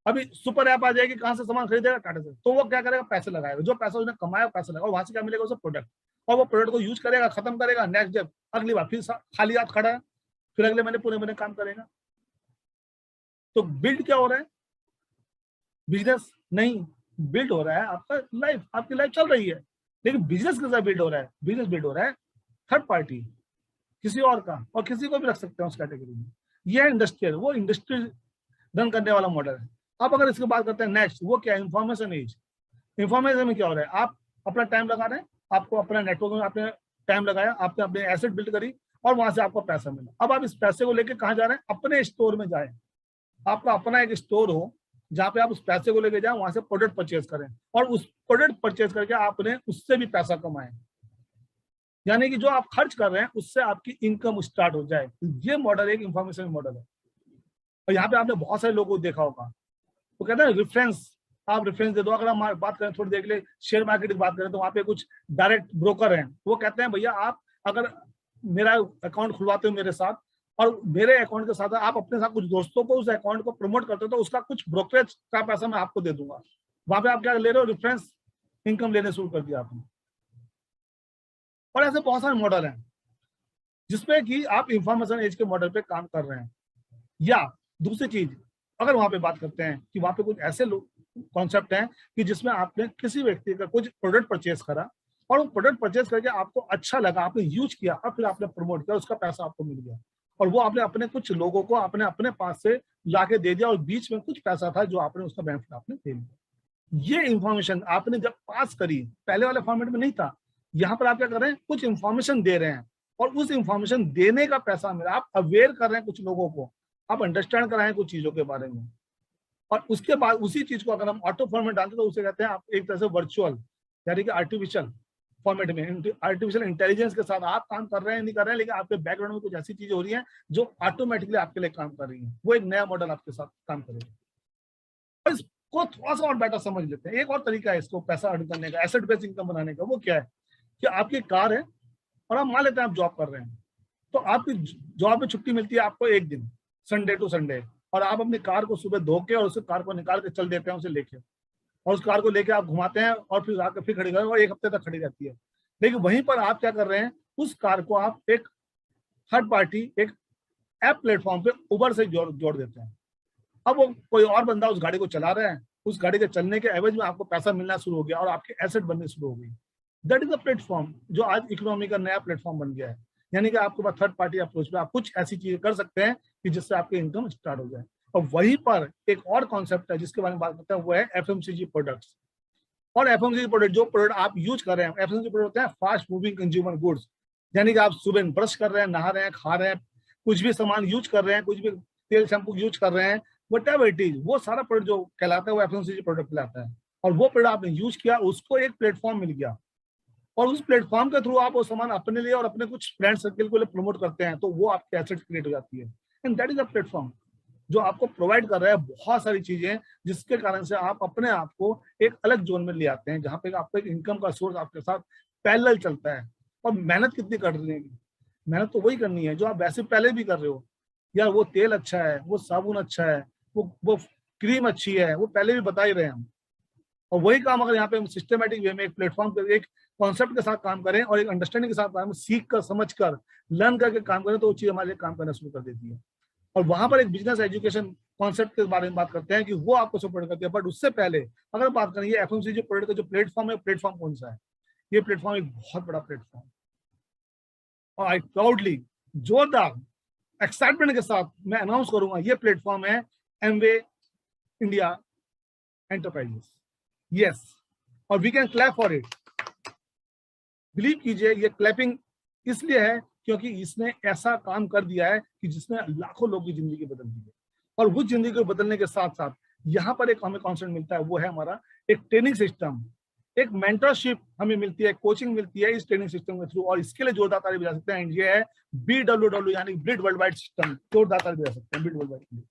अभी सुपर ऐप आ जाएगी, कहां से सामान खरीदेगा? टाटा से। तो वो क्या करेगा? पैसे लगाएगा, जो पैसा उसने कमाया पैसा लगाएगा, और वहां से क्या मिलेगा? उसे प्रोडक्ट, और वो प्रोडक्ट को यूज करेगा, खत्म करेगा, नेक्स्ट डे अगली बार फिर खाली हाथ खड़ा है, फिर अगले महीने पूरे महीने काम करेगा। तो बिल्ड क्या हो रहा है? बिजनेस नहीं, बिल्ड हो रहा है आपका लाइफ, आपकी लाइफ चल रही है। लेकिन बिजनेस कैसा बिल्ड हो रहा है? बिजनेस बिल्ड हो रहा है थर्ड पार्टी, किसी और का, और किसी को भी रख सकते हैं उस कैटेगरी में। ये है इंडस्ट्रियल, वो इंडस्ट्री रन करने वाला मॉडल है। अब अगर इसकी बात करते हैं नेक्स्ट, वो क्या है? Information as. इंफॉर्मेशन में क्या हो रहा है? आप अपना टाइम लगा रहे हैं, आपको अपना नेटवर्क में आपने टाइम लगाया, आपने अपने एसेट बिल्ड करी और वहां से आपको पैसा मिला। अब आप इस पैसे को लेकर कहाँ जा रहे हैं? अपने स्टोर में जाए, आपका अपना एक स्टोर हो जहां पे आप उस पैसे को लेके जाए, वहां से प्रोडक्ट परचेज करें और उस प्रोडक्ट परचेज करके आपने उससे भी पैसा कमाए, यानी कि जो आप खर्च कर रहे हैं उससे आपकी इनकम स्टार्ट हो जाए। ये मॉडल एक इंफॉर्मेशन मॉडल है। और यहाँ पे आपने बहुत सारे लोगों को देखा होगा, वो कहते हैं रेफरेंस। आप रेफरेंस दे दो। अगर हम बात करें थोड़ी देर के लिए शेयर मार्केट की बात करें, तो वहाँ पे कुछ डायरेक्ट ब्रोकर हैं, वो कहते हैं भैया आप अगर मेरा अकाउंट खुलवाते हो मेरे साथ और मेरे अकाउंट के साथ आप अपने साथ कुछ दोस्तों को उस अकाउंट को प्रमोट करते हो, तो उसका कुछ ब्रोकरेज का पैसा मैं आपको दे दूंगा। वहां पे आप क्या ले रहे हो, रेफरेंस इनकम लेने शुरू कर दिया आपने। और ऐसे बहुत सारे मॉडल हैं जिसपे कि आप इंफॉर्मेशन एज के मॉडल पे काम कर रहे हैं। या दूसरी चीज, अगर वहां पे बात करते हैं कि वहां पे कुछ ऐसे कॉन्सेप्ट हैं कि जिसमें आपने किसी व्यक्ति का कुछ प्रोडक्ट परचेज करा और वो प्रोडक्ट परचेज करके आपको अच्छा लगा, आपने यूज किया और फिर आपने प्रमोट किया, उसका पैसा आपको मिल गया और वो आपने अपने कुछ लोगों को आपने अपने पास से लाके दे दिया और बीच में कुछ पैसा था जो आपने उसका बेनिफिट आपने दे दिया। ये इंफॉर्मेशन आपने जब पास करी, पहले वाले फॉर्मेट में नहीं था, यहाँ पर आप क्या कर रहे हैं, कुछ इंफॉर्मेशन दे रहे हैं और उस इंफॉर्मेशन देने का पैसा मिला। आप अवेयर कर रहे हैं कुछ लोगों को, आप अंडरस्टैंड कर रहे हैं कुछ चीजों के बारे में, और उसके बाद उसी चीज को अगर हम ऑटो फॉर्मेट डालते तो उसे कहते हैं आप एक तरह से वर्चुअल, यानी कि आर्टिफिशियल फॉर्मेट में, आर्टिफिशियल इंटेलिजेंस के साथ आप काम कर रहे हैं, नहीं कर रहे हैं, लेकिन आपके बैकग्राउंड में कुछ ऐसी चीजें हो रही हैं जो ऑटोमेटिकली आपके लिए काम कर रही हैं। वो एक नया मॉडल आपके साथ काम करेगा। और इसको थोड़ा सा और बेटर समझ लेते हैं। एक और तरीका है इसको पैसा अर्न करने का, एसेट बेस्ड इनकम बनाने का। वो क्या है कि आपकी कार है और आप मान लेते हैं आप जॉब कर रहे हैं, तो आपकी जॉब में छुट्टी मिलती है आपको एक दिन, संडे टू संडे, और आप अपनी कार को सुबह धो के और उस कार को निकाल के चल देते हैं उसे लेके, और उस कार को लेके आप घुमाते हैं और फिर आकर फिर खड़ी और एक हफ्ते तक खड़ी रहती है। लेकिन वहीं पर आप क्या कर रहे हैं, उस कार को आप एक थर्ड पार्टी एक ऐप प्लेटफॉर्म पे उबर से जोड़ देते हैं। अब वो कोई और बंदा उस गाड़ी को चला रहा है, उस गाड़ी के चलने के एवज में आपको पैसा मिलना शुरू हो गया और आपके एसेट बनने शुरू हो गई। दैट इज अ प्लेटफॉर्म जो आज इकोनॉमी का नया प्लेटफॉर्म बन गया है। यानी कि आपके पास थर्ड पार्टी अप्रोच पे आप कुछ ऐसी चीजें कर सकते हैं कि जिससे आपकी इनकम स्टार्ट हो जाए। और वहीं पर एक और कॉन्सेप्ट है जिसके बारे में बात करते हैं, वो है एफएमसीजी प्रोडक्ट्स। और एफएमसीजी प्रोडक्ट, जो प्रोडक्ट आप यूज कर रहे हैं, एफएमसीजी प्रोडक्ट होते हैं फास्ट मूविंग कंज्यूमर गुड्स। यानी कि आप सुबह ब्रश कर रहे हैं, नहा रहे हैं, खा रहे हैं, कुछ भी सामान यूज कर रहे हैं, कुछ भी तेल शैम्पू यूज कर रहे हैं, व्हाटएवर इट इज, वो सारा प्रोडक्ट जो कहलाता है वो एफएमसीजी प्रोडक्ट कहलाता है। और वो प्रोडक्ट आपने यूज किया, उसको एक प्लेटफॉर्म मिल गया और उस प्लेटफॉर्म के थ्रू आप वो सामान अपने लिए और अपने कुछ फ्रेंड सर्कल को लिए प्रमोट करते हैं, तो वो आपके एसेट क्रिएट हो जाती है। And that is a platform जो आपको प्रोवाइड कर रहा है बहुत सारी चीजें, जिसके कारण से आप अपने आप को एक अलग जोन में ले आते हैं, जहाँ पे आपका एक इनकम का सोर्स आपके साथ पैरेलल चलता है। और मेहनत कितनी कर रही है, मेहनत तो वही करनी है जो आप वैसे पहले भी कर रहे हो। यार वो तेल अच्छा है, वो साबुन अच्छा है, वो क्रीम अच्छी है, वो पहले भी बता ही रहे हैं हम। और वही काम अगर यहाँ पे हम सिस्टमेटिक वे में एक प्लेटफॉर्म पे एक कॉन्सेप्ट के साथ काम करें और एक अंडरस्टैंडिंग के साथ काम सीख कर, समझ कर, लर्न करके काम करें, तो वो चीज हमारे लिए काम करना शुरू कर देती है। और वहां पर एक बिजनेस एजुकेशन कॉन्सेप्ट के बारे में बात करते हैं कि वो आपको सपोर्ट करती है। बट उससे पहले अगर बात करें ये एफएमसीजी प्रोडक्ट का जो प्लेटफॉर्म है, प्लेटफॉर्म कौन सा है? ये प्लेटफॉर्म एक बहुत बड़ा प्लेटफॉर्म, और आई प्राउडली, जोरदार एक्साइटमेंट के साथ मैं अनाउंस करूंगा, ये प्लेटफॉर्म है एमवे इंडिया एंटरप्राइजेस। यस, और we can clap for it. Believe कीजिए, ये क्लैपिंग इसलिए है क्योंकि इसने ऐसा काम कर दिया है कि जिसने लाखों लोगों की जिंदगी बदल दी है। और उस जिंदगी को बदलने के साथ साथ यहाँ पर एक हमें कॉन्सेप्ट मिलता है, वो है हमारा एक ट्रेनिंग सिस्टम, एक मेंटरशिप हमें मिलती है, कोचिंग मिलती है इस ट्रेनिंग सिस्टम के थ्रू। और इसके लिए जोरदार ताली बजा सकते हैं, ये है BWW यानी बिल्ड वर्ल्ड वाइड सिस्टम। जोरदार ताली बजा सकते हैं build world wide.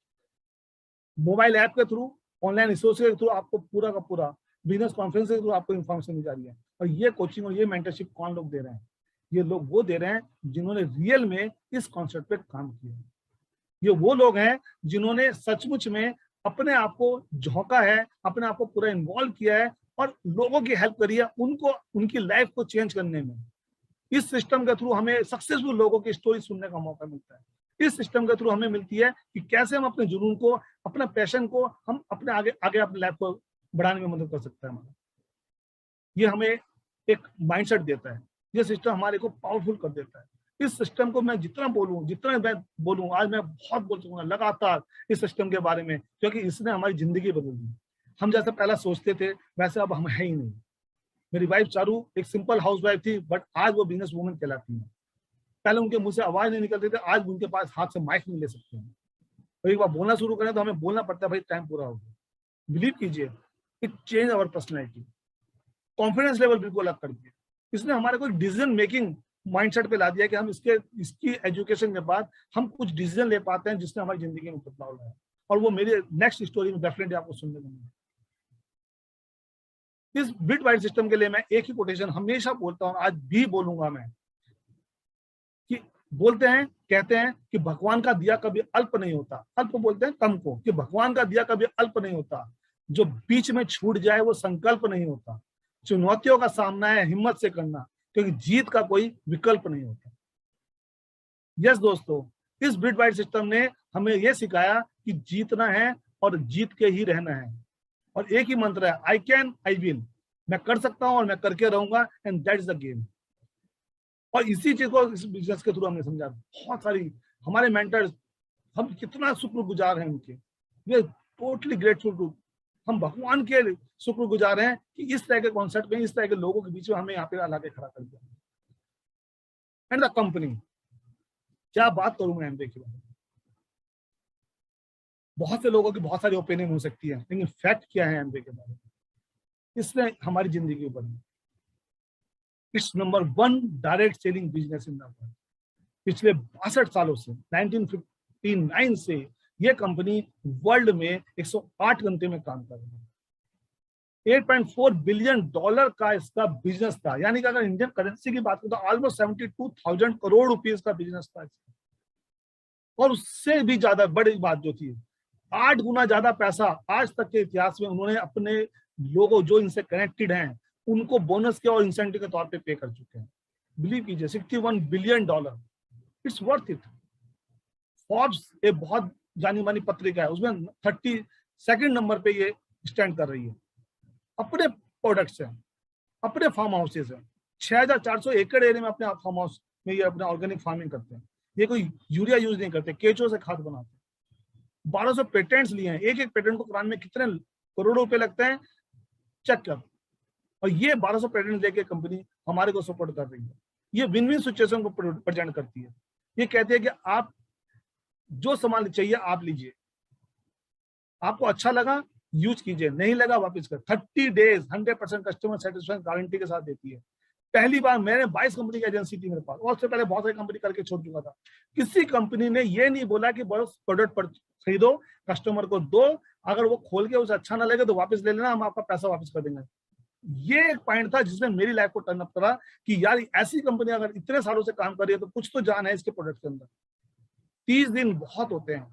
Mobile app के थ्रू, ऑनलाइन रिसोर्स के थ्रू आपको पूरा का पूरा बिजनेस कॉन्फ्रेंस के थ्रू आपको इन्फॉर्मेशन मिल जा रही है। और ये कोचिंग और ये मेंटरशिप कौन लोग दे रहे हैं? ये लोग वो दे रहे हैं जिन्होंने रियल में इस कॉन्सेप्ट पे काम किया है। ये वो लोग हैं जिन्होंने सचमुच में अपने आप को झोंका है, अपने आप को पूरा इन्वॉल्व किया है और लोगों की हेल्प करी है, उनको उनकी लाइफ को चेंज करने में। इस सिस्टम के थ्रू हमें सक्सेसफुल लोगों की स्टोरी सुनने का मौका मिलता है। इस सिस्टम के थ्रू हमें मिलती है कि कैसे हम अपने जुनून को, अपना पैशन को हम अपने आगे अपनी लाइफ को बढ़ाने में मदद कर सकते हैं हमारा। ये हमें एक माइंडसेट देता है, ये सिस्टम हमारे को पावरफुल कर देता है। इस सिस्टम को मैं जितना मैं बोलूं, आज मैं बहुत बोल चुका लगातार इस सिस्टम के बारे में, क्योंकि इसने हमारी जिंदगी बदल दी। हम जैसे पहला सोचते थे वैसे अब हम है ही नहीं। मेरी वाइफ चारू एक सिंपल हाउसवाइफ थी, बट आज वो बिजनेस वूमन कहलाती है। पहले उनके मुंह से आवाज नहीं निकलती थी, आज उनके पास हाथ से माइक नहीं ले सकते हैं। तो एक बार बोलना शुरू करें तो हमें बोलना पड़ता है, भाई टाइम पूरा हो गया। बिलीव कीजिए, it change our personality, confidence level बिल्कुल अलग कर दिया। इसने हमारे को डिसीजन मेकिंग माइंडसेट पे ला दिया कि हम इसकी एजुकेशन के बाद हम कुछ डिसीजन ले पाते हैं जिसने हमारी जिंदगी में बदलाव लाया। और वो मेरी नेक्स्ट स्टोरी में डेफिनेटली आपको सुनने को मिलेगा। इस बिट बाइट सिस्टम के लिए मैं एक ही कोटेशन हमेशा बोलता हूँ, आज भी बोलूंगा मैं, कि बोलते हैं, कहते हैं कि भगवान का दिया कभी अल्प नहीं होता। अल्प बोलते हैं कम को, कि भगवान का दिया कभी अल्प नहीं होता। जो बीच में छूट जाए वो संकल्प नहीं होता। चुनौतियों का सामना है हिम्मत से करना, क्योंकि जीत का कोई विकल्प नहीं होता। यस दोस्तों, इस बिट बाइट सिस्टम ने हमें यह सिखाया कि जीतना है और जीत के ही रहना है। और एक ही मंत्र है, आई कैन, आई विल। मैं कर सकता हूं और मैं करके रहूंगा, and that is the game. और इसी चीज को इस बिजनेस के थ्रू हमने समझा। बहुत सारी हमारे मेंटर्स, हम कितना शुक्रगुजार हैं उनके, वे टोटली ग्रेटफुल टू। हम भगवान के शुक्रगुजार हैं कि इस तरह के कॉन्सेप्ट में, इस तरह के लोगों के बीच में हमें यहाँ पे ला के खड़ा कर दिया। एंड द कंपनी, क्या बात करूं मैं एमवे के बारे में। बहुत से लोगों की बहुत सारी ओपिनियन हो सकती है, लेकिन फैक्ट क्या है एमवे के बारे में, इसने हमारी जिंदगी बदली। It's number 1 direct selling business in the world. पिछले 62 सालों से, 1959 से ये कंपनी वर्ल्ड में 108 घंटे में काम कर रही है। $8.4 बिलियन का इसका बिजनेस था, यानी कि अगर इंडियन करेंसी की बात करें तो ऑलमोस्ट 72,000 करोड़ रुपीस का बिजनेस था इसका। और उससे भी ज्यादा बड़ी बात जो थी, 8 गुना ज्यादा पैसा आज तक के इतिहास में उन्होंने अपने लोगों जो इनसे कनेक्टेड हैं उनको बोनस के और इंसेंटिव के तौर पे पे कर चुके हैं। बिलीव कीजिए, $61 billion. It's worth it. Forbes एक बहुत जानी मानी पत्रिका है, उसमें 32nd नंबर पे ये स्टैंड कर रही है। अपने प्रोडक्ट्स हैं, अपने फार्म हाउसेस हैं, 6,400 एकड़ एरिया में अपने फार्म हाउस में ये अपना ऑर्गेनिक फार्मिंग करते हैं। ये कोई यूरिया यूज नहीं करते, केचो से खाद बनाते हैं। 1200 पेटेंट्स लिए हैं। एक एक पेटेंट को कराने में कितने करोड़ों रुपए लगते हैं, चेक कर। और ये 1200 पेटेंट लेके कंपनी हमारे को सपोर्ट कर रही है। ये विन विन सिचुएशन को प्रेजेंट करती है। ये कहती है कि आप जो सामान चाहिए आप लीजिए, आपको अच्छा लगा यूज कीजिए, नहीं लगा वापस कर। 30 डेज 100% कस्टमर सेटिस्फैक्शन गारंटी के साथ देती है। पहली बार मैंने 22 कंपनी की एजेंसी थी मेरे पास, और उससे पहले बहुत सारी कंपनी करके छोड़ चुका था। किसी कंपनी ने ये नहीं बोला कि बस प्रोडक्ट पर खरीदो, कस्टमर को दो, अगर वो खोल के उसे अच्छा ना लगे तो वापस ले लेना, हम आपका पैसा वापस कर देंगे। ये एक पॉइंट था जिसने मेरी लाइफ को टर्न अप करा कि यार ऐसी कंपनी अगर इतने सालों से काम कर रही है तो कुछ तो जान है इसके प्रोडक्ट के अंदर। 30 दिन बहुत होते हैं,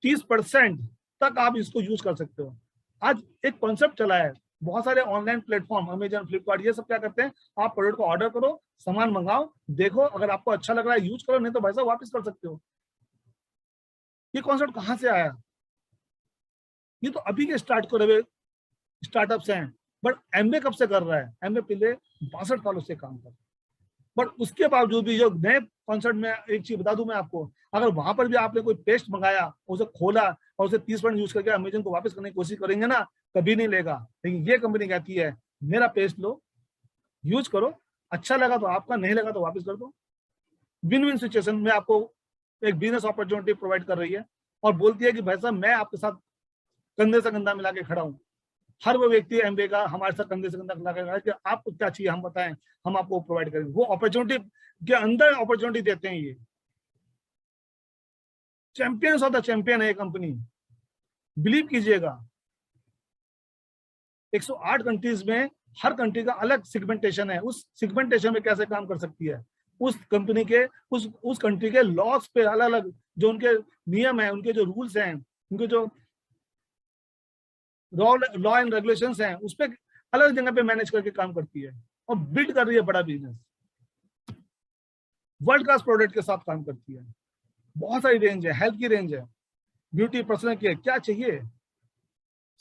30% तक आप इसको यूज कर सकते हो। आज एक कॉन्सेप्ट चला है, बहुत सारे ऑनलाइन प्लेटफॉर्म, अमेजन, फ्लिपकार्ट, ये सब क्या करते हैं, आप प्रोडक्ट को ऑर्डर करो, सामान मंगाओ, देखो अगर आपको अच्छा लग रहा है यूज करो, नहीं तो भाई साहब वापस कर सकते हो। ये कॉन्सेप्ट कहां से आया? ये तो अभी के स्टार्ट करे हुए स्टार्टअप्स हैं, बट एमवे कब से कर रहा है? एमवे पहले 62 सालों से काम कर रहा है। बट उसके बावजूद भी जो नए कॉन्सेप्ट में, एक चीज बता दूं मैं आपको, अगर वहां पर भी आपने कोई पेस्ट मंगाया, उसे खोला और उसे 30% यूज करके अमेजन को वापस करने की कोशिश करेंगे ना, कभी नहीं लेगा। लेकिन ये कंपनी कहती है मेरा पेस्ट लो, यूज करो, अच्छा लगा तो आपका, नहीं लगा तो वापस कर दो। विन विन सिचुएशन में आपको एक बिजनेस अपॉर्चुनिटी प्रोवाइड कर रही है और बोलती है कि भाई साहब मैं आपके साथ कंधे से कंधा मिला के खड़ा हूँ। हर वो व्यक्ति एमवे का हमारे साथ कंधे से कंधा मिला के खड़ा है कि आपको क्या चाहिए हम बताएं, हम आपको प्रोवाइड करेंगे। वो अपॉर्चुनिटी के अंदर अपॉर्चुनिटी देते हैं। ये चैंपियंस ऑफ द चैंपियन है ये कंपनी, बिलीव कीजिएगा। 108 कंट्रीज में हर कंट्री का अलग सेगमेंटेशन है। उस सेगमेंटेशन में कैसे काम कर सकती है, उस कंपनी के उस कंट्री के लॉस पे अलग अलग जो उनके नियम है, उनके जो रूल्स हैं, उनके जो लॉ एंड रेगुलेशंस हैं, उस पर अलग जगह पे मैनेज करके काम करती है और बिल्ड कर रही है बड़ा बिजनेस। वर्ल्ड क्लास प्रोडक्ट के साथ काम करती है। बहुत सारी रेंज है, हेल्थ की रेंज है, ब्यूटी, पर्सनल केयर, क्या चाहिए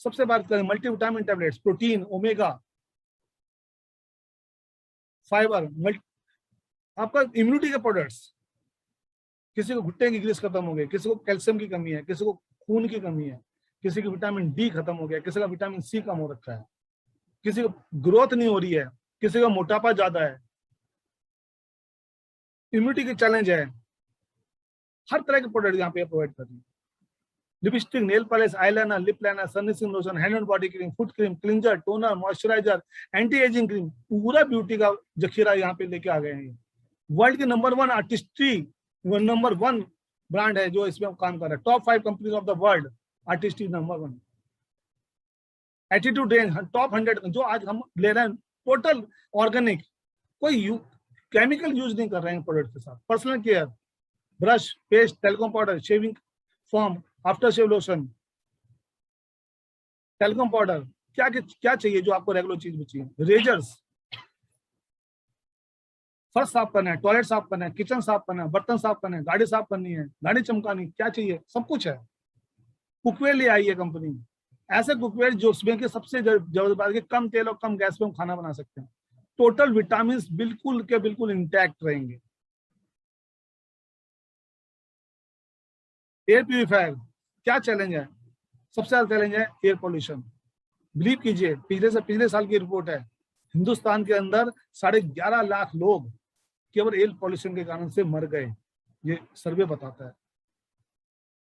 सबसे बात करें। Multivitamin tablets, protein, omega, fibre, आपका इम्यूनिटी के प्रोडक्ट्स। किसी को घुट्टे की ग्रीस खत्म हो गई, किसी को कैल्शियम की कमी है, किसी को खून की कमी है, किसी को विटामिन डी खत्म हो गया, किसी का विटामिन सी कम हो रखा है, किसी को ग्रोथ नहीं हो रही है, किसी का मोटापा ज्यादा है, इम्यूनिटी की चैलेंज है। हर तरह के प्रोडक्ट यहाँ पे प्रोवाइड कर रही है। Lipstick, nail polish, eyeliner, lip liner, sunscreen lotion, hand and body cream, foot cream, cleanser, toner, moisturiser, anti ageing cream, पूरा ब्यूटी का जखीरा यहाँ पे लेके आ गए हैं। वर्ल्ड के नंबर 1 आर्टिस्ट्री, नंबर 1 ब्रांड है जो इसमें काम कर रहा है। Top 5 companies of the world, artistry number 1। Attitude range top 100 जो आज हम ले रहे हैं टोटल ऑर्गेनिक, कोई केमिकल यूज नहीं कर रहे हैं प्रोडक्ट के साथ। Personal care, brush, paste, telecom powder, shaving foam, after shave lotion, telecom powder, क्या क्या चाहिए जो आपको रेगुलर चीज में चाहिए, रेजर्स, फर्श साफ करना है, टॉयलेट साफ करना है, किचन साफ करना है, बर्तन साफ करना है, गाड़ी साफ करनी है, गाड़ी चमकानी, क्या चाहिए सब कुछ है। कुकवेयर ले आई है कंपनी, ऐसे कुकवेयर जो उसमें के सबसे जबरदस्त बात है कि कम तेल और कम गैस पे हम खाना बना सकते हैं। टोटल विटामिन बिल्कुल के बिल्कुल इंटैक्ट रहेंगे। एयर प्यूरिफायर, क्या चैलेंज है? सबसे ज्यादा चैलेंज है एयर पोल्यूशन। बिलीव कीजिए, पिछले साल की रिपोर्ट है, हिंदुस्तान के अंदर 11.5 लाख लोग केवल एयर पोल्यूशन के कारण से मर गए, ये सर्वे बताता है।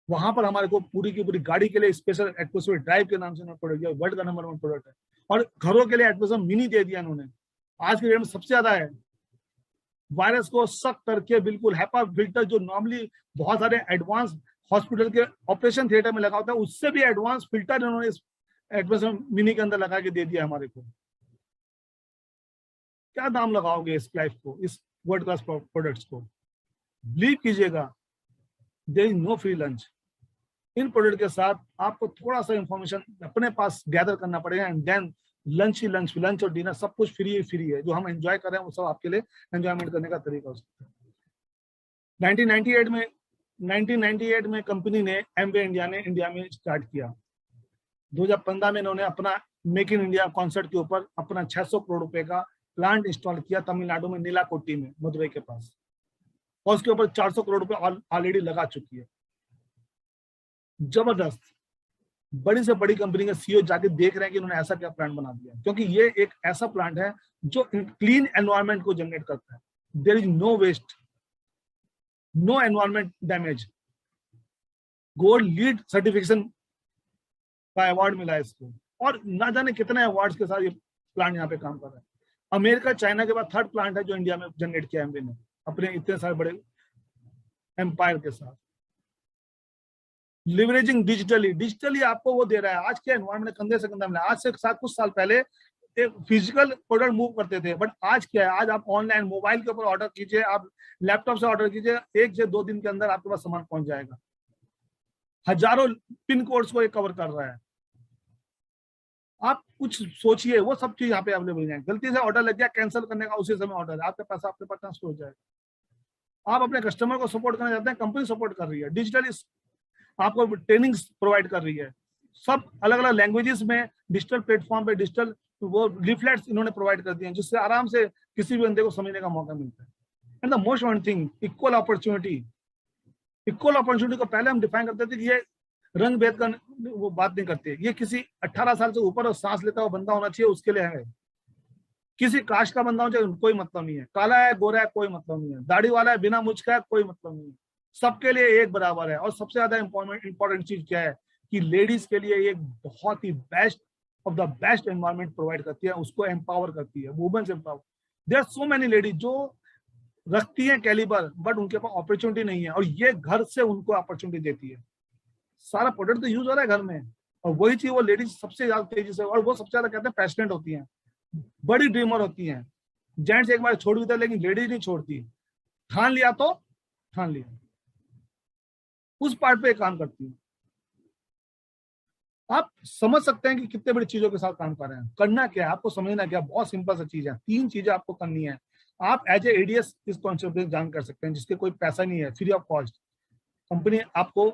वहां पर हमारे को पूरी की पूरी गाड़ी के लिए स्पेशल एटमॉस्फेयर ड्राइव के नाम से प्रोडक्ट दिया, वर्ल्ड का नंबर 1 प्रोडक्ट है। और घरों के लिए एटमॉस्फेयर मिनी दे दिया इन्होंने। आज के डेट में सबसे ज्यादा है, वायरस को सक करके बिल्कुल हैपा फिल्टर जो नॉर्मली बहुत सारे एडवांस हॉस्पिटल के ऑपरेशन थिएटर में लगा होता है, उससे भी एडवांस फिल्टर इन्होंने इस एटमॉस्फेयर मिनी के अंदर लगा के दे दिया हमारे को। क्या दाम लगाओगे इस लाइफ को, इस वर्ल्ड क्लास प्रोडक्ट्स को? बिलीव कीजिएगा, there is no free lunch. इन प्रोडक्ट के साथ आपको थोड़ा सा इंफॉर्मेशन अपने पास गैदर करना पड़ेगा एंड देन लंच ही लंच, लंच और डिनर सब कुछ फ्री है। जो हम एंजॉय कर रहे हैं वो सब आपके लिए एंजॉयमेंट करने का तरीका हो सकता है। 1998 में कंपनी ने एमवे इंडिया ने इंडिया में स्टार्ट किया। 2015 में इन्होंने अपना मेक इन इंडिया कॉन्सेप्ट के ऊपर अपना 600 करोड़ रुपए का प्लांट इंस्टॉल किया तमिलनाडु में, नीलाकोटी में, मदुरई के पास। और उसके ऊपर 400 करोड़ रुपए ऑलरेडी लगा चुकी है। जबरदस्त। बड़ी से बड़ी कंपनी के सीईओ जाके देख रहे हैं कि उन्होंने ऐसा क्या प्लांट बना दिया, क्योंकि ये एक ऐसा प्लांट है जो क्लीन एनवायरनमेंट को जनरेट करता है। There is no waste, no environment damage. Gold LEED certification का अवार्ड मिला है इसको, और ना जाने कितने अवार्ड्स के साथ ये प्लांट यहाँ पे काम कर रहा है। अमेरिका चाइना के बाद 3rd प्लांट है जो इंडिया में जनरेट किया एमवे ने अपने इतने सारे बड़े एम्पायर के साथ। लिवरेजिंग डिजिटली आपको वो दे रहा है। आज के एनवायरमेंट कंधे से कंधा मिला। आज से कुछ साल पहले एक फिजिकल प्रोडक्ट मूव करते थे, बट आज क्या है, आज आप ऑनलाइन मोबाइल के ऊपर ऑर्डर कीजिए, आप लैपटॉप से ऑर्डर कीजिए, 1 से 2 दिन के अंदर आपके पास सामान पहुंच जाएगा। हजारों पिन कोड्स को ये कवर कर रहा है। आप कुछ सोचिए, वो सब चीज यहाँ पे अवेलेबल है। गलती से ऑर्डर लग गया, कैंसिल करने का उसी समय ऑर्डर है, आपके पैसा आपके पास ट्रांसफर हो जाएगा। आप अपने कस्टमर को सपोर्ट करना चाहते हैं, कंपनी सपोर्ट कर रही है, डिजिटली आपको ट्रेनिंग्स प्रोवाइड कर रही है, सब अलग अलग लैंग्वेजेस में डिजिटल प्लेटफॉर्म पे डिजिटल वो लिफलेट्स इन्होंने प्रोवाइड कर दिए हैं, जिससे आराम से किसी भी बंदे को समझने का मौका मिलता है। And the most one thing, equal opportunity. Equal opportunity को पहले हम डिफाइन करते थे कि ये रंग भेद का वो बात नहीं करते, ये किसी 18 साल से ऊपर और सांस लेता हुआ बंदा होना चाहिए उसके लिए है। किसी कास्ट का बंदा हो चाहिए कोई मतलब नहीं है, काला है गोरा है कोई मतलब नहीं है, दाढ़ी वाला है बिना मुझ का है कोई मतलब नहीं है, सबके लिए एक बराबर है। और सबसे ज्यादा इंपॉर्टेंट चीज क्या है कि लेडीज के लिए एक बहुत ही best of the best environment provide करती है, उसको एम्पावर करती है, women's empower. There are so many ladies जो रखती हैं कैलिबर, बट उनके पास अपॉर्चुनिटी नहीं है, और ये घर से उनको अपॉर्चुनिटी देती है। सारा प्रोडक्ट तो यूज हो रहा है घर में, और वही चीज वो लेडीज सबसे ज्यादा तेजी से, और वो सबसे ज्यादा कहते हैं पैशनेट होती हैं, बड़ी ड्रीमर होती हैं। जेंट्स एक बार छोड़ भी देते, लेकिन लेडीज नहीं छोड़ती। ठान लिया तो ठान लिया, उस पार्ट पे काम करती है। आप समझ सकते हैं कि कितने बड़ी चीजों के साथ काम कर रहे हैं। करना क्या है, आपको समझना क्या, बहुत सिंपल सा चीज है। 3 चीजें आपको करनी है। आप एज ए एडीएस इस कॉन्सेप्ट जान कर सकते हैं, जिसके कोई पैसा नहीं है, फ्री ऑफ कॉस्ट। कंपनी आपको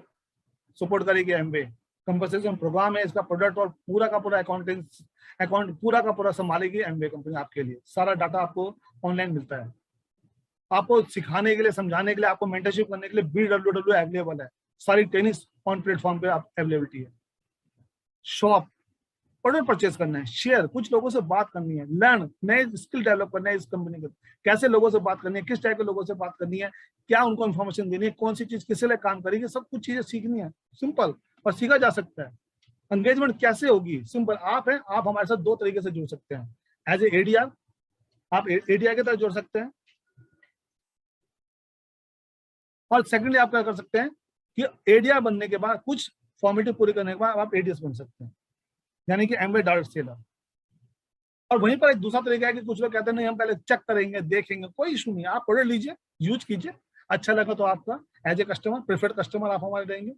सपोर्ट करेगी। एमवे कंपनसेशन प्रोग्राम है, इसका प्रोडक्ट और पूरा का पूरा अकाउंट पूरा का पूरा संभालेगी एमवे कंपनी आपके लिए। सारा डाटा आपको ऑनलाइन मिलता है। आपको सिखाने के लिए, समझाने के लिए, आपको मेंटरशिप करने के लिए BWW अवेलेबल है। सारी ट्रेनिंग ऑन प्लेटफॉर्म पे आप अवेलेबिलिटी है। शॉप, प्रोडक्ट परचेज करना है, शेयर, कुछ लोगों से बात करनी है, लर्न, नए स्किल डेवलप करना है इस कंपनी के, कैसे लोगों से बात करनी है, किस टाइप के लोगों से बात करनी है, क्या उनको इन्फॉर्मेशन देनी है, कौन सी चीज किसी लिए काम करेगी, सब कुछ चीजें सीखनी है। सिंपल, और सीखा जा सकता है। एंगेजमेंट कैसे होगी, सिंपल, आप हैं, आप हमारे साथ 2 तरीके से जुड़ सकते हैं। एज ए एडीआर, आप एडीआर की तरह जुड़ सकते हैं, और सेकेंडली आप क्या कर सकते हैं कि एडीआर बनने के बाद कुछ फॉर्मेलिटी पूरी करने के बाद आप एडीएस बन सकते हैं। यानी कि एमवे डायरेक्ट सेलर। और वहीं पर एक दूसरा तरीका है कि कुछ लोग कहते हैं नहीं हम पहले चेक करेंगे, देखेंगे, कोई इशू नहीं है, आप प्रोडक्ट लीजिए, यूज कीजिए, अच्छा लगा तो आपका as a customer, preferred customer आप हमारे रहेंगे।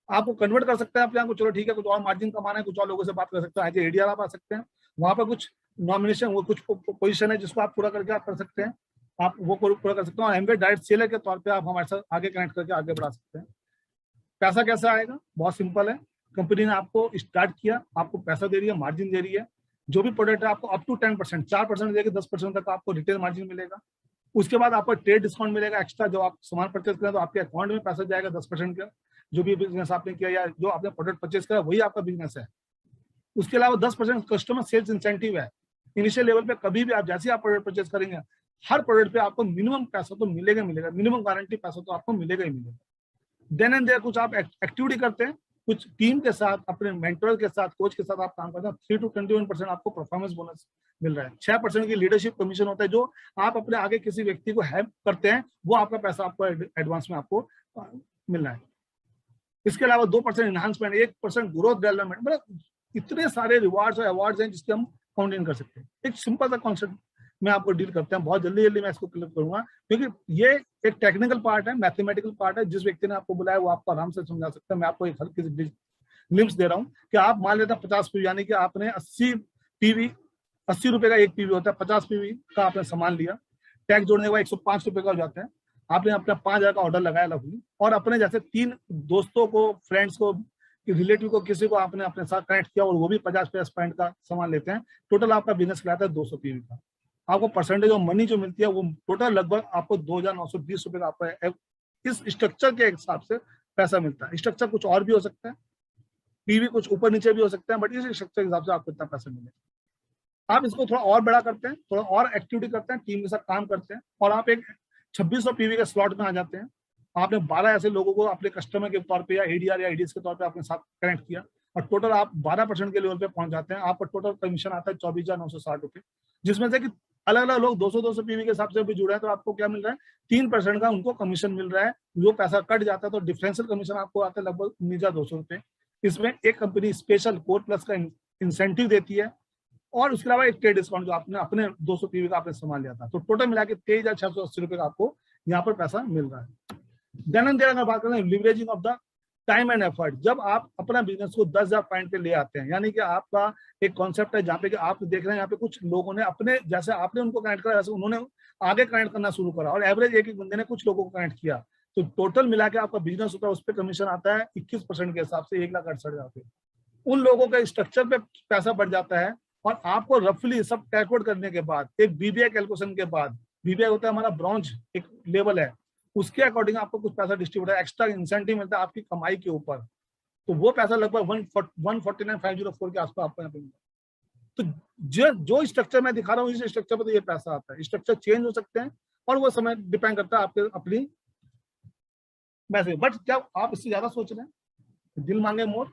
आपको कन्वर्ट कर सकते हैं अपने आप को, चलो ठीक है कुछ और मार्जिन कमाना है, कुछ और लोगों से बात कर सकते हैं, एज ए एडीआर आप आ सकते हैं, वहां पर कुछ नॉमिनेशन, वो कुछ पोजीशन है जिसको आप पूरा करके आप कर सकते हैं, आप वो पूरा कर सकते हैं। और एमवे डायरेक्ट सेलर के तौर पर आप हमारे साथ आगे कनेक्ट करके आगे बढ़ा सकते हैं। पैसा कैसे आएगा? बहुत सिंपल है, कंपनी ने आपको स्टार्ट किया, आपको पैसा दे रही है, मार्जिन दे रही है, जो भी प्रोडक्ट है आपको अप टू 10%, 4% देगी, 10% तक आपको रिटेल मार्जिन मिलेगा। उसके बाद आपको ट्रेड डिस्काउंट मिलेगा एक्स्ट्रा, जो आप सामान परचेज करें तो आपके अकाउंट में पैसा जाएगा 10% का, जो भी बिजनेस आपने किया या जो आपने प्रोडक्ट परचेज करा वही आपका बिजनेस है। उसके अलावा 10% कस्टमर सेल्स इंसेंटिव है। इनिशियल लेवल पे कभी भी आप जैसे आप प्रोडक्ट परचेज करेंगे, हर प्रोडक्ट पे आपको मिनिमम पैसा तो मिलेगा, मिनिमम गारंटी पैसा तो आपको मिलेगा ही मिलेगा। देन एंड देयर कुछ आप एक्टिविटी करते हैं, कुछ टीम के साथ, अपने मेंटर के साथ, कोच के साथ आप काम करते हैं, 3 to 21% आपको परफॉर्मेंस बोनस मिल रहा है। 6% की लीडरशिप कमीशन होता है, जो आप अपने आगे किसी व्यक्ति को हेल्प करते हैं, वो आपका पैसा आपको एडवांस में आपको मिल रहा है। इसके अलावा 2% इनहांसमेंट, 1% ग्रोथ डेवलपमेंट, मतलब इतने सारे रिवार्ड्स और अवार्ड्स हैं जिसके हम काउंट इन कर सकते हैं। एक सिंपल सा कॉन्सेप्ट में आपको डील करते हैं, बहुत जल्दी मैं इसको क्लियर करूंगा क्योंकि ये एक टेक्निकल पार्ट है, मैथमेटिकल पार्ट है। जिस व्यक्ति ने आपको बुलाया वो आपको आराम से समझा सकता है। मैं आपको एक हल्की सी ग्लिम्स दे रहा हूँ कि आप मान लेते हैं 50 पीवी, यानी कि आपने 80 पीवी, 80 रुपए का एक पीवी होता है, 50 पीवी का आपने सामान लिया, टैक्स जोड़ने के बाद 105 रुपए का हो जाता है। आपने अपना 5000 का ऑर्डर लगाया लवली, और अपने जैसे 3 दोस्तों को, फ्रेंड्स को, रिलेटिव को, किसी को आपने अपने साथ कनेक्ट किया और वो भी 50 पॉइंट का सामान लेते हैं, टोटल आपका बिजनेस कहलाता है 200 पीवी का। आपको परसेंटेज ऑफ मनी जो मिलती है वो टोटल लगभग आपको 2920 रुपए का आपका इस स्ट्रक्चर के हिसाब से पैसा मिलता है। स्ट्रक्चर कुछ और भी हो सकता है, पीवी कुछ ऊपर नीचे भी हो सकता है, बट इस स्ट्रक्चर के हिसाब से आपको इतना पैसा मिलेगा। आप इसको थोड़ा और बड़ा करते हैं, थोड़ा और एक्टिविटी करते हैं, टीम के साथ काम करते हैं, और आप एक 2600 पीवी के स्लॉट में आ जाते हैं। आपने 12 ऐसे लोगों को अपने कस्टमर के तौर पे या एडीआर या एडीएस के तौर पे अपने साथ कनेक्ट किया, और टोटल आप 12% के लेवल पे पहुंच जाते हैं। आपका टोटल कमीशन आता है 24,960 रुपए, जिसमें से कि अलग अलग लोग 200 पीवी के हिसाब से भी जुड़े हैं, तो आपको क्या मिल रहा है? 3% का उनको कमीशन मिल रहा है। वो पैसा कट जाता है तो डिफरेंशियल कमीशन आपको आता है लगभग 19,200 रुपए। इसमें एक कंपनी स्पेशल कोर प्लस का इंसेंटिव देती है, और उसके अलावा एक ट्रेड डिस्काउंट जो आपने अपने 200 पीवी का आपने सामान लिया था, तो टोटल मिला के 23,680 रुपए का आपको यहाँ पर पैसा मिल रहा है। देन एंड देयर अगर बात करें leveraging of the time and effort, जब आप अपना बिजनेस को 10,000 पॉइंट पे ले आते हैं, यानी कि आपका एक कॉन्सेप्ट है जहाँ पे कि आप देख रहे हैं यहाँ पे कुछ लोगों ने अपने जैसे आपने उनको कनेक्ट करा, वैसे उन्होंने आगे कनेक्ट करना शुरू करा, और एवरेज एक बंदे ने कुछ लोगों को कनेक्ट किया, तो टोटल मिला के आपका बिजनेस होता है, उस पर कमीशन आता है 21% के हिसाब से 1,68,000 रुपए। उन लोगों के स्ट्रक्चर पे पैसा बढ़ जाता है, और आपको रफली सब कैलकुलेट करने के बाद, एक बीबीआई कैलकुलेशन के बाद, बीबीआई होता है हमारा ब्रॉन्ज एक लेवल है, उसके अकॉर्डिंग आपको कुछ पैसा डिस्ट्रीब्यूट है, एक्स्ट्रा इंसेंटिव मिलता है आपकी कमाई के ऊपर, तो वो पैसा लगभग 149,504 के आसपास आपको यहाँ पे मिलता है। तो जो स्ट्रक्चर मैं दिखा रहा हूँ, इस स्ट्रक्चर पर तो ये पैसा आता है। स्ट्रक्चर चेंज हो सकते हैं और वो समय डिपेंड करता है आपके अपनी मैसेज। बट क्या आप इससे ज्यादा सोच रहे हैं? दिल मांगे मोर,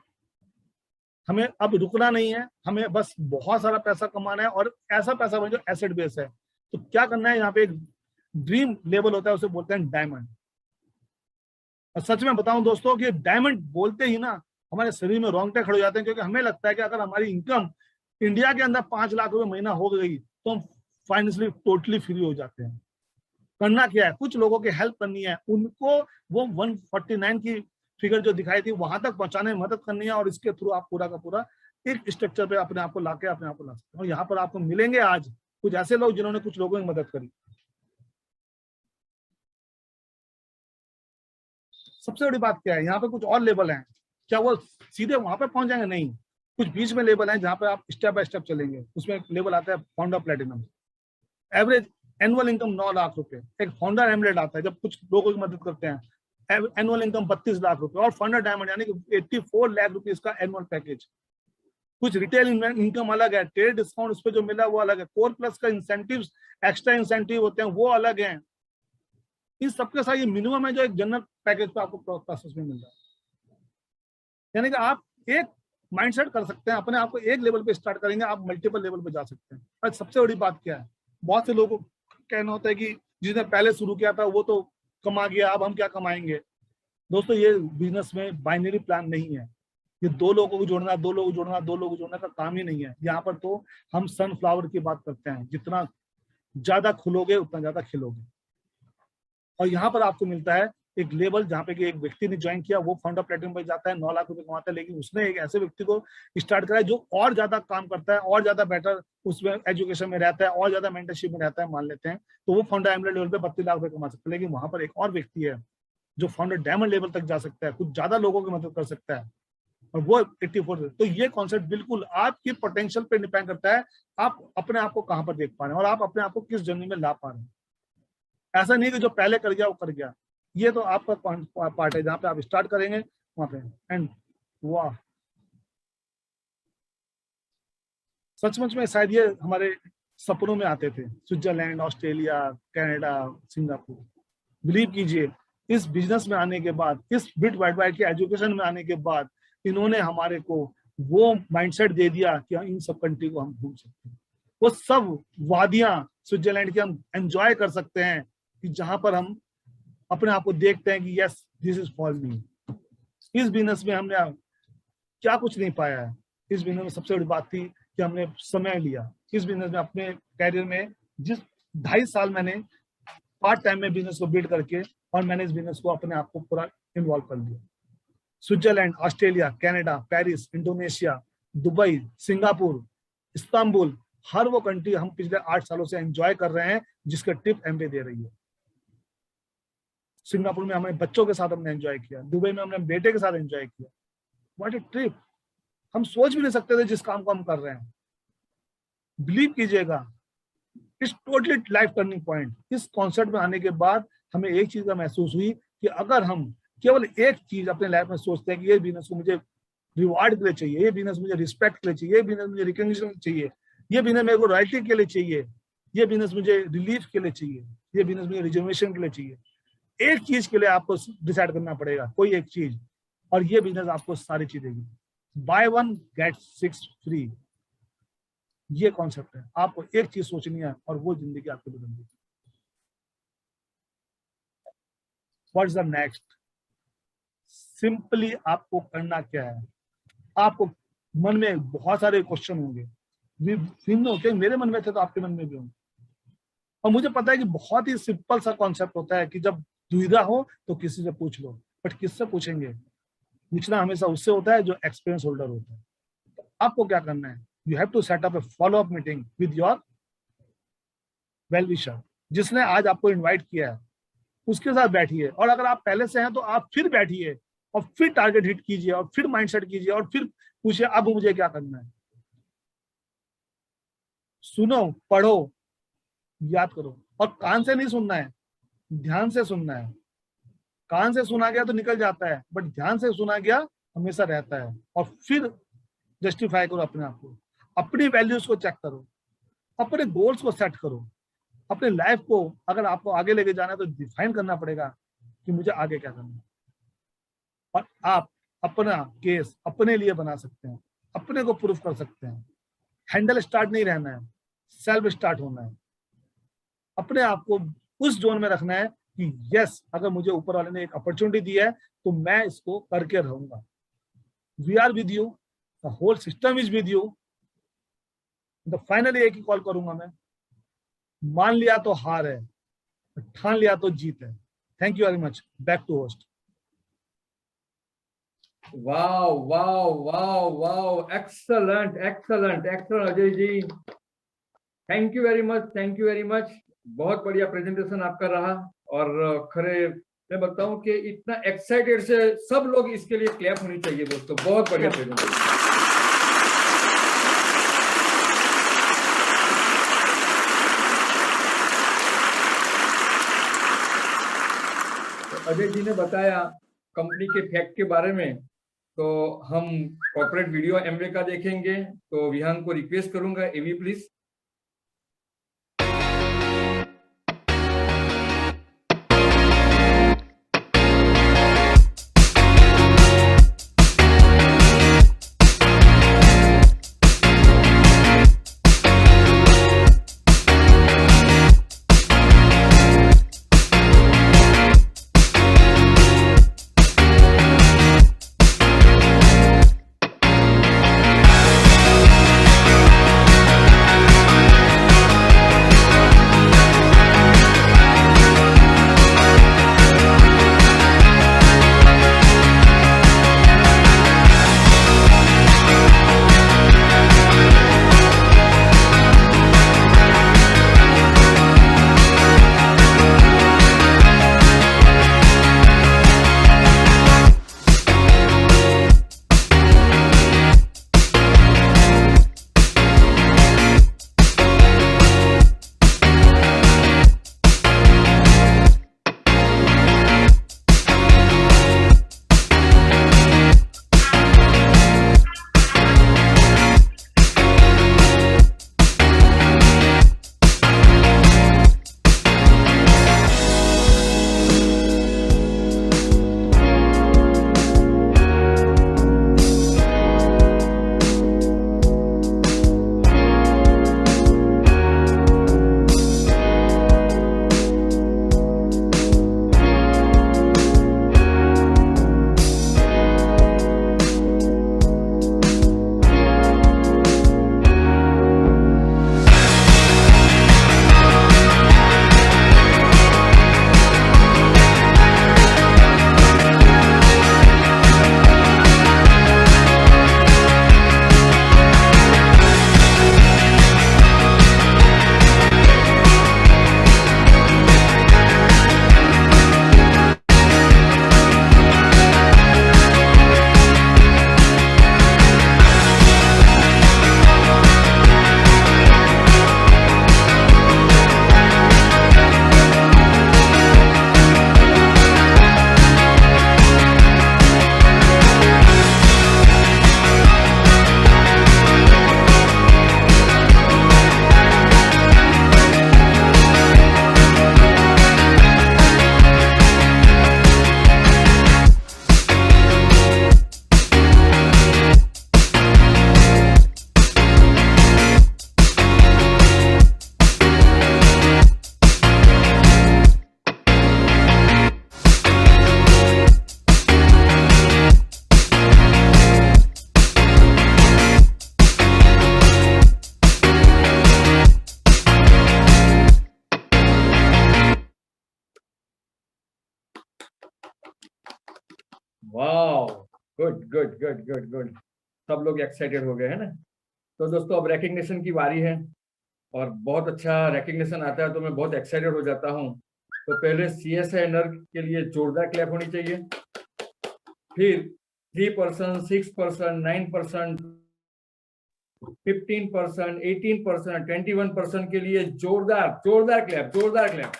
हमें अब रुकना नहीं है, हमें बस बहुत सारा पैसा कमाना है, और ऐसा पैसा जो एसेट बेस है। तो क्या करना है, यहाँ पे एक ड्रीम लेवल होता है, उसे बोलते हैं डायमंड। और सच में बताऊं दोस्तों कि डायमंड बोलते ही ना हमारे शरीर में रोंगटे खड़े हो जाते हैं, क्योंकि हमें लगता है कि अगर हमारी इनकम इंडिया के अंदर 5 लाख रुपए महीना हो गई तो हम फाइनेंशियली टोटली फ्री हो जाते हैं। करना क्या है, कुछ लोगों की हेल्प करनी है, उनको वो 149 की फिगर जो दिखाई थी वहां तक पहुंचाने में मदद करनी है, और इसके थ्रू आप पूरा का पूरा एक स्ट्रक्चर पे अपने आप को लाके अपने आप को ला सकते हैं। और यहाँ पर आपको मिलेंगे आज कुछ ऐसे लोग जिन्होंने कुछ लोगों की मदद करी। सबसे बड़ी बात क्या है, यहाँ पे कुछ और लेवल हैं, क्या वो सीधे वहां पे पहुंच जाएंगे? नहीं, कुछ बीच में लेवल हैं जहाँ पे आप स्टेप बाय स्टेप चलेंगे। उसमें एक लेवल आता है founder platinum, average annual income 9 lakh रुपए। एक फाउंडर एमलेट आता है जब कुछ लोगों की मदद करते हैं, एनुअल इनकम 32 लाख रुपए। और फाउंडर डायमंड यानी कि 84 लाख रुपीज का एनुअल पैकेज। कुछ रिटेल इनकम अलग है, ट्रेड डिस्काउंट उस पर जो मिला वो अलग है, कोर प्लस का इंसेंटिव, एक्स्ट्रा इंसेंटिव होते हैं वो अलग हैं। इन सबके साथ ये मिनिमम है जो एक जनरल पैकेज पे आपको प्रोसेस में मिल रहा है। यानी कि आप एक माइंडसेट कर सकते हैं, अपने आप को एक लेवल पे स्टार्ट करेंगे, आप मल्टीपल लेवल पे जा सकते हैं। और सबसे बड़ी बात क्या है, बहुत से लोगों को कहना होता है कि जिसने पहले शुरू किया था वो तो कमा गया, अब हम क्या कमाएंगे। दोस्तों ये बिजनेस में बाइनरी प्लान नहीं है। ये 2 लोगों को जोड़ना, 2 लोगों को जोड़ना, 2 लोगों को जोड़ना का काम ही नहीं है। यहाँ पर तो हम सनफ्लावर की बात करते हैं, जितना ज्यादा खुलोगे उतना ज्यादा खिलोगे। और यहाँ पर आपको मिलता है एक लेवल जहाँ पे कि एक व्यक्ति ने ज्वाइन किया, वो फाउंडर प्लेटफॉर्म पर जाता है, 9 लाख रुपए कमाता है, लेकिन उसने एक ऐसे व्यक्ति को स्टार्ट करा है जो और ज्यादा काम करता है, और ज्यादा बेटर उसमें एजुकेशन में रहता है, और ज्यादा मेंटरशिप में रहता है, मान लेते हैं, तो वो फाउंडर एमलेट लेवल पे 32 लाख रुपए कमा सकता है। लेकिन वहां पर एक और व्यक्ति है जो फाउंडर डायमंड लेवल तक जा सकता है, कुछ ज्यादा लोगों की मदद कर सकता है, और वो 84। तो ये कॉन्सेप्ट बिल्कुल आपकी पोटेंशियल पे डिपेंड करता है, आप अपने आप को कहाँ पर देख पा रहे हैं और आप अपने आप को किस जर्नी में ला पा रहे हैं। ऐसा नहीं कि जो पहले कर गया वो कर गया, ये तो आपका पार्ट है जहाँ पे आप स्टार्ट करेंगे वहां पे। एंड वाह, सचमुच में शायद ये हमारे सपनों में आते थे, Switzerland, Australia, Canada, Singapore. Believe कीजिए, इस बिजनेस में आने के बाद, इस बिट वर्ल्डवाइड के एजुकेशन में आने के बाद, इन्होंने हमारे को वो माइंडसेट दे दिया कि इन सब कंट्री को हम घूम सकते हैं। वो सब वादियां स्विट्जरलैंड की हम एंजॉय कर सकते हैं, कि जहां पर हम अपने आप को देखते हैं कि yes this is for me. इस बिजनेस में हमने क्या कुछ नहीं पाया है। इस बिजनेस में सबसे बड़ी बात थी कि हमने समय लिया। इस बिजनेस में अपने कैरियर में जिस 2.5 साल मैंने पार्ट टाइम में बिजनेस को बिल्ड करके, और मैंने इस बिजनेस को अपने आप को पूरा इन्वॉल्व कर लिया। Switzerland, Australia, Canada, Paris, Indonesia, Dubai, Singapore, Istanbul, हर वो कंट्री हम पिछले 8 सालों से एंजॉय कर रहे हैं, जिसका टिप एमबे दे रही है। सिंगापुर में हमारे बच्चों के साथ हमने एंजॉय किया, दुबई में हमने बेटे के साथ एंजॉय किया। What A trip! हम सोच भी नहीं सकते थे जिस काम को हम कर रहे हैं। बिलीव कीजिएगा, it's totally life turning point. इस कॉन्सेप्ट में आने के बाद हमें एक चीज का महसूस हुई कि अगर हम केवल एक चीज अपने लाइफ में सोचते हैं कि ये बिजनेस को मुझे रिवार्ड के लिए चाहिए, ये बिजनेस मुझे रिस्पेक्ट के लिए चाहिए, ये बिजनेस मुझे रिकॉग्निशन चाहिए, ये बिजनेस मेरे को रॉयल्टी के लिए चाहिए, ये बिजनेस मुझे रिलीफ के लिए चाहिए, ये बिजनेस मुझे रिजर्वेशन के लिए चाहिए, एक चीज के लिए आपको डिसाइड करना पड़ेगा, कोई एक चीज, और ये बिजनेस आपको सारी चीजें देगी। बाय 1 गेट 6 फ्री, ये कॉन्सेप्ट है। आपको एक चीज सोचनी है और वो जिंदगी आपको बदल देगी। What's the next? सिंपली आपको करना क्या है? आपको मन में बहुत सारे क्वेश्चन होंगे, मेरे मन में थे तो आपके मन में भी होंगे, और मुझे पता है कि बहुत ही सिंपल सा कॉन्सेप्ट होता है कि जब दुविधा हो तो किसी से पूछ लो। बट किससे पूछेंगे? पूछना हमेशा उससे होता है जो एक्सपीरियंस होल्डर होता है। तो आपको क्या करना है? You have to set up a follow up meeting with your well wisher, जिसने आज आपको इन्वाइट किया है, उसके साथ बैठिए। और अगर आप पहले से हैं तो आप फिर बैठिए और फिर टारगेट हिट कीजिए और फिर माइंडसेट कीजिए और फिर पूछिए अब मुझे क्या करना है। सुनो, पढ़ो, याद करो, और कान से नहीं सुनना है, ध्यान से सुनना है। कान से सुना गया तो निकल जाता है, बट ध्यान से सुना गया हमेशा रहता है। और फिर जस्टिफाई करो अपने आप को, अपनी वैल्यूज को चेक करो, अपने गोल्स को सेट करो, अपने लाइफ को अगर आपको आगे लेके जाना है तो डिफाइन करना पड़ेगा कि मुझे आगे क्या करना है। और आप अपना केस अपने लिए बना सकते हैं, अपने को प्रूफ कर सकते हैं। हैंडल स्टार्ट नहीं रहना है, सेल्फ स्टार्ट होना है। अपने आप को उस जोन में रखना है कि यस, अगर मुझे ऊपर वाले ने एक अपॉर्चुनिटी दी है तो मैं इसको करके रहूंगा। We are with you, the whole system is with you. तो फाइनली एक ही कॉल करूंगा मैं, मान लिया तो हार है, ठान लिया तो जीत है। Thank you very much. Back to host. Wow wow wow wow, excellent excellent excellent Ajay ji, thank you very much, thank you very much. बहुत बढ़िया प्रेजेंटेशन आपका रहा, और खरे मैं बताऊं कि इतना एक्साइटेड से सब लोग इसके लिए क्लैप होनी चाहिए दोस्तों। बहुत बढ़िया प्रेजेंटेशन। अजय जी ने बताया कंपनी के फैक्ट के बारे में, तो हम कॉर्पोरेट वीडियो एमवे का देखेंगे। तो विहान को रिक्वेस्ट करूंगा, AV please. Wow, good good good good good. सब लोग एक्साइटेड हो गए हैं ना। तो दोस्तों अब रिकग्निशन की बारी है, और बहुत अच्छा रिकग्निशन आता है तो मैं बहुत एक्साइटेड हो जाता हूँ। तो पहले CSI नर्क के लिए जोरदार क्लैप होनी चाहिए, फिर 3%, 6%, 9%, 15%, 18%, 21% के लिए जोरदार जोरदार क्लैप, जोरदार क्लैप।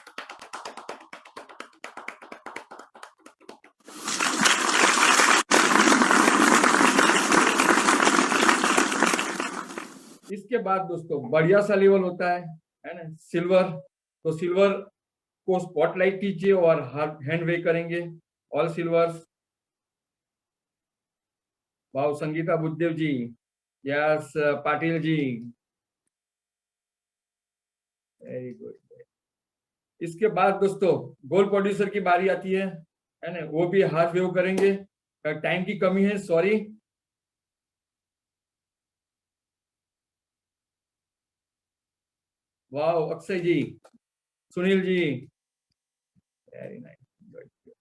इसके बाद दोस्तों बढ़िया सा लेवल होता है ना, सिल्वर। तो सिल्वर को स्पॉटलाइट कीजिए और हैंड वे करेंगे, all silvers. Wow, Sangeeta Buddhadev ji, yes Patil ji, very good. इसके बाद दोस्तों गोल्ड प्रोड्यूसर की बारी आती है ना, वो भी हाथ वेव करेंगे। टाइम की कमी है, सॉरी। वाओ, अक्षय जी, सुनील जी, वेरी नाइस।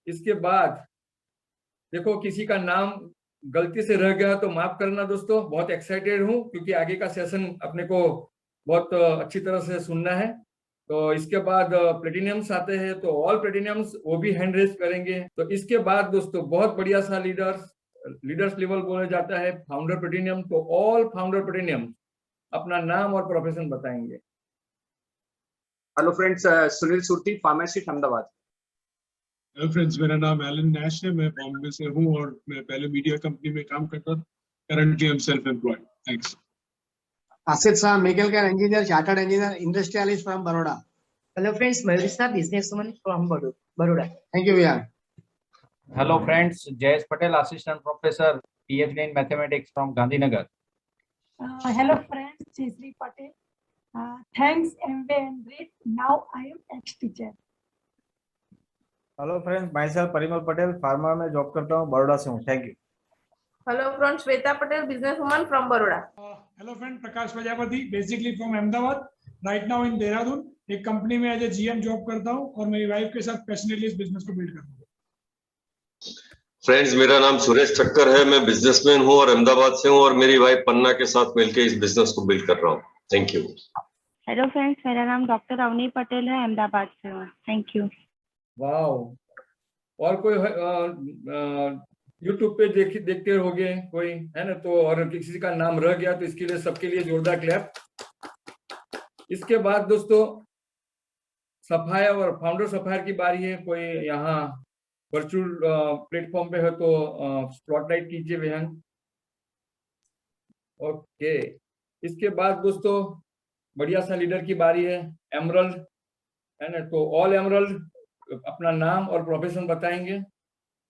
इसके बाद देखो किसी का नाम गलती से रह गया तो माफ करना दोस्तों, बहुत एक्साइटेड हूँ क्योंकि आगे का सेशन अपने को बहुत अच्छी तरह से सुनना है। तो इसके बाद प्लेटिनियम्स आते हैं, तो ऑल प्लेटिनियम्स वो भी हैंड रेज करेंगे। तो इसके बाद दोस्तों बहुत बढ़िया सा लीडर्स लेवल बोला जाता है फाउंडर प्लेटिनियम। तो ऑल फाउंडर प्लेटिनियम अपना नाम और प्रोफेशन बताएंगे। Hello friends, Sunil Surti, pharmacist, Ahmedabad. Hello friends, मेरा नाम एलन नैश है, मैं बॉम्बे से हूँ और मैं पहले मीडिया कंपनी में काम करता था। Currently I am self employed. Thanks. Asit Shah, mechanical engineer, chartered engineer, industrialist from Baroda. Hello friends, Mayuri Shah, businesswoman from Baroda. Thank you, Viyar. Hello friends, Jayesh Patel, assistant professor, PhD in mathematics from Gandhinagar. Hello friends, Jayashree Patel. Thanks MBA and read. Now I am ex-teacher. Hello friends, my self Parimal Patel, pharma में job करता हूँ, बड़ौदा से हूँ। Thank you. Hello friends, Shweta Patel, business woman from Baroda. Hello friend, Prakash Prajapati, basically from Ahmedabad, right now in Dehradun. एक company में as a GM job करता हूँ और मेरी वाइफ के साथ पैशनेटली इस बिजनेस को बिल्ड करता हूँ। फ्रेंड्स, मेरा नाम सुरेश ठक्कर है, मैं बिजनेसमैन हूँ और अहमदाबाद से हूँ और मेरी वाइफ पन्ना के साथ मिलकर इस बिजनेस को बिल्ड कर रहा हूँ। Thank you. हेलो फ्रेंड्स, मेरा नाम डॉक्टर अवनी पटेल है, अहमदाबाद से हूँ। Thank you. वाओ, और कोई यूट्यूब पे देखते होंगे कोई, है ना, तो और किसी का नाम रह गया तो इसके लिए सबके लिए जोरदार क्लैप। इसके बाद दोस्तों सफायर और फाउंडर सफायर की बारी है। कोई यहाँ वर्चुअल प्लेटफॉर्म पे है तो स्पॉटलाइट कीजिए बहन। ओके, इसके बाद दोस्तों बढ़िया सा लीडर की बारी है, एमरल्ड, है ना। तो ऑल एमरल्ड अपना नाम और प्रोफेशन बताएंगे।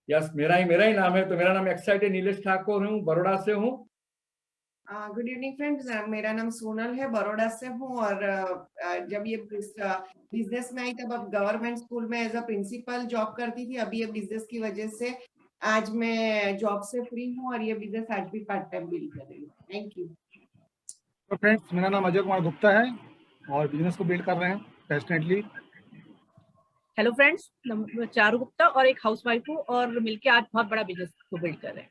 यस, मेरा ही नाम है। तो मेरा नाम एक्साइटेड नीलेश ठाकुर हूँ, बड़ौदा से हूँ। गुड इवनिंग फ्रेंड्स, मेरा नाम सोनल है, बड़ौदा से हूँ। और जब ये बिजनेस में आई तब अब गवर्नमेंट स्कूल में एज अ प्रिंसिपल जॉब करती थी। अभी ये बिजनेस की वजह से आज मैं जॉब से फ्री हूँ और ये बिजनेस आज भी पार्ट टाइम बिल्ड कर रही हूँ। Thank you. तो फ्रेंड्स, मेरा नाम अजय कुमार गुप्ता है और बिजनेस को बिल्ड कर रहे हैं passionately. Hello friends, Charu Gupta और एक हाउसवाइफ हूँ और मिलके आज बहुत बड़ा बिजनेस को बिल्ड कर रहे हैं।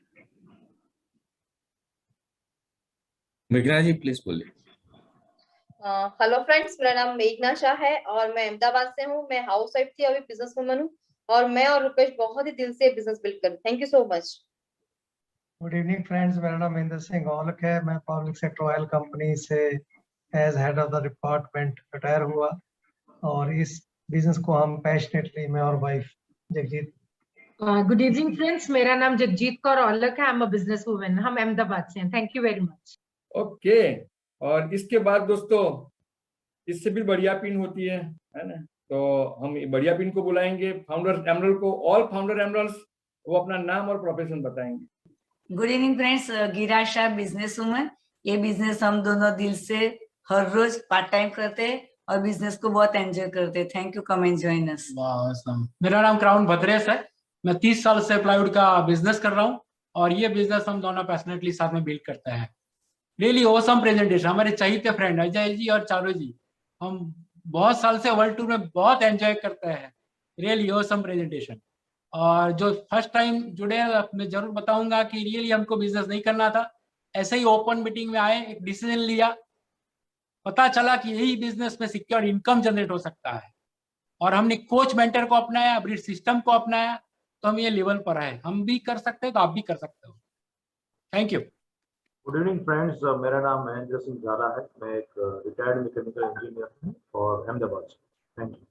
मेघना जी प्लीज बोलिए। हेलो फ्रेंड्स, मेरा नाम मेघना शाह है और मैं अहमदाबाद से हूँ। मैं हाउसवाइफ थी, अभी बिजनेस वुमन हूँ और मैं और रुपेश बहुत ही दिल से बिजनेस बिल्ड कर रहे हैं। Thank you so much. Good evening friends, मेरा नाम महेंद्र सिंह औलख है। मैं पब्लिक सेक्टर ऑयल कंपनी से as head of the department retire हुआ और इस बिजनेस को हम पैशनेटली, मैं और wife Jagjit. Good evening friends, मेरा नाम जगजीत कौर औलख है। I am a business woman. हम अहमदाबाद से हैं। Thank you very much. Okay, और इसके बाद दोस्तों इससे भी बढ़िया पिन होती है ना। तो हम बढ़िया पिन को बुलाएंगे, फाउंडर एमरल्ड को। ऑल फाउंडर एमरल्ड्स वो अपना नाम और प्रोफेशन बताएंगे। Good evening friends, गीरा Shah, business woman. ये बिजनेस हम दोनों दिल से हर रोज पार्ट टाइम करते हैं और बिजनेस को बहुत एंजॉय करते हैं। Thank you, come and join us. मेरा नाम क्राउन भद्रेश है। मैं 30 साल से प्लाईवुड का बिजनेस कर रहा हूँ और ये बिजनेस हम दोनों पैशनेटली साथ में बिल्ड करते हैं। Really awesome presentation. हमारे चहीते फ्रेंड अजय जी और चारू जी, हम बहुत साल से वर्ल्ड टूर में बहुत एंजॉय करते हैं। Really awesome presentation. और जो फर्स्ट टाइम जुड़े हैं मैं जरूर बताऊंगा कि रियली हमको बिजनेस नहीं करना था, ऐसे ही ओपन मीटिंग में आए, एक डिसीजन लिया, पता चला कि यही बिजनेस में सिक्योर इनकम जनरेट हो सकता है, और हमने कोच मेंटर को अपनाया, ब्रीड सिस्टम को अपनाया, तो हम ये लेवल पर आए। हम भी कर सकते हैं तो आप भी कर सकते हो। Thank you. Good evening friends, मेरा नाम महेंद्र सिंह झाला है। मैं एक रिटायर्ड मैकेनिकल इंजीनियर हूँ और अहमदाबाद से। Thank you.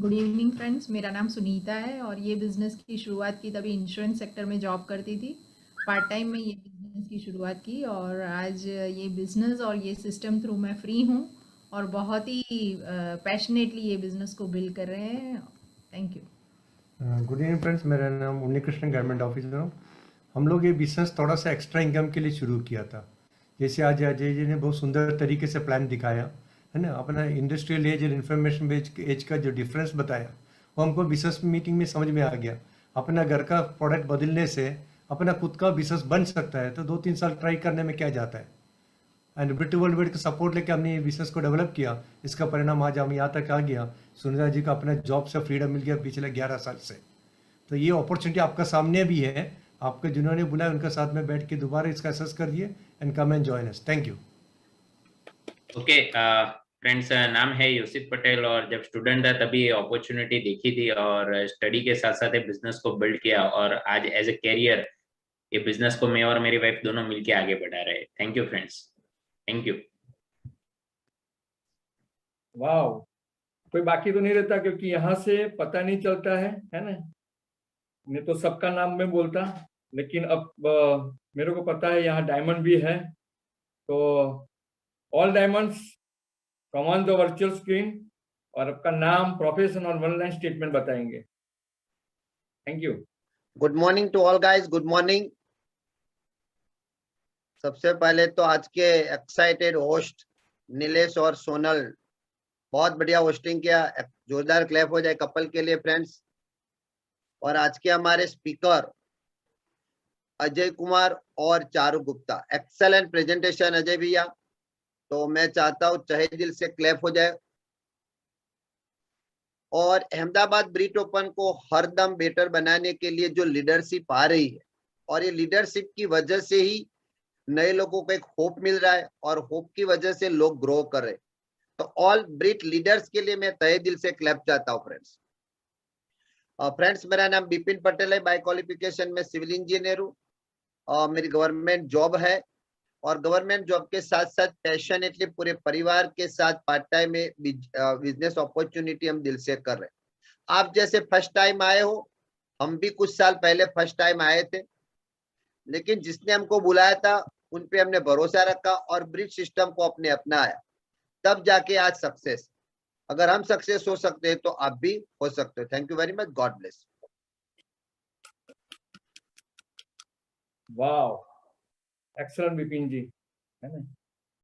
Good evening friends, मेरा नाम सुनीता है और ये बिज़नेस की शुरुआत की तभी इंश्योरेंस सेक्टर में जॉब करती थी। पार्ट टाइम में ये बिज़नेस की शुरुआत की और आज ये बिज़नेस और ये सिस्टम थ्रू मैं फ्री हूँ और बहुत ही पैशनेटली ये बिज़नेस को बिल्ड कर रहे हैं। Thank you. Good evening friends, मेरा नाम उन्नी कृष्णन गवर्नमेंट ऑफिसर हूँ। हम लोग ये बिजनेस थोड़ा सा एक्स्ट्रा इनकम के लिए शुरू किया था। जैसे आज अजय जी ने बहुत सुंदर तरीके से प्लान दिखाया है ना, अपना इंडस्ट्रियल एज और इन्फॉर्मेशन एज का जो डिफरेंस बताया वो हमको बिजनेस मीटिंग में समझ में आ गया। अपना घर का प्रोडक्ट बदलने से अपना खुद का बिजनेस बन सकता है, तो 2-3 साल ट्राई करने में क्या जाता है। एंड ब्रिट वर्ल्ड वाइड का सपोर्ट लेके हमने ये बिजनेस को डेवलप किया। इसका परिणाम आज हम यहाँ तक आ गया। सुनीता जी का अपना जॉब से फ्रीडम मिल गया पिछले 11 साल से। तो ये अपॉर्चुनिटी आपका सामने भी है, आपके जिन्होंने बुलाया उनके साथ में बैठ के दोबारा इसका असेस करिए and come and join us. Thank you. Okay friends, नाम है यूसिफ पटेल और जब स्टूडेंट था तभी ये अपॉर्चुनिटी देखी थी और स्टडी के साथ साथ बिजनेस को बिल्ड किया और आज एज ए कैरियर ये बिजनेस को मैं और मेरी वाइफ दोनों मिलके आगे बढ़ा रहे हैं। Thank you friends, thank you. वाह, कोई बाकी तो नहीं रहता क्योंकि यहाँ से पता नहीं चलता है ना। मैं तो सबका नाम में बोलता, लेकिन अब मेरे को पता है यहाँ डायमंड भी है। तो all diamonds come on the virtual screen और आपका नाम, प्रोफेशन और 1 लाइन स्टेटमेंट बताएंगे। Thank you. Good morning to all guys, good morning. सबसे पहले तो आज के एक्साइटेड होस्ट नीलेश और सोनल, बहुत बढ़िया होस्टिंग किया। जोरदार क्लैप हो जाए कपल के लिए फ्रेंड्स। और आज के हमारे स्पीकर अजय कुमार और चारू गुप्ता, एक्सेलेंट प्रेजेंटेशन अजय भैया। तो मैं चाहता हूँ तहे दिल से क्लैप हो जाए। और अहमदाबाद ब्रीट ओपन को हरदम बेटर बनाने के लिए जो लीडरशिप आ रही है, और ये लीडरशिप की वजह से ही नए लोगों को एक होप मिल रहा है और होप की वजह से लोग ग्रो कर रहे हैं। तो ऑल ब्रीट लीडर्स के लिए मैं तहे दिल से क्लैप चाहता हूँ फ्रेंड्स। फ्रेंड्स, मेरा नाम बिपिन पटेल है। बाय क्वालिफिकेशन में सिविल इंजीनियर हूँ। मेरी गवर्नमेंट जॉब है और गवर्नमेंट जॉब के साथ साथ पैशनेटली पूरे परिवार के साथ पार्ट टाइम में बिजनेस अपॉर्चुनिटी हम दिल से कर रहे हैं। आप जैसे फर्स्ट टाइम आए हो, हम भी कुछ साल पहले फर्स्ट टाइम आए थे, लेकिन जिसने हमको बुलाया था उन पे हमने भरोसा रखा और ब्रिज सिस्टम को अपने अपनाया, तब जाके आज सक्सेस। अगर हम सक्सेस हो सकते हैं तो आप भी हो सकते हो। Thank you very much, God bless. वाह, एक्सीलेंट विपिन जी, है ना।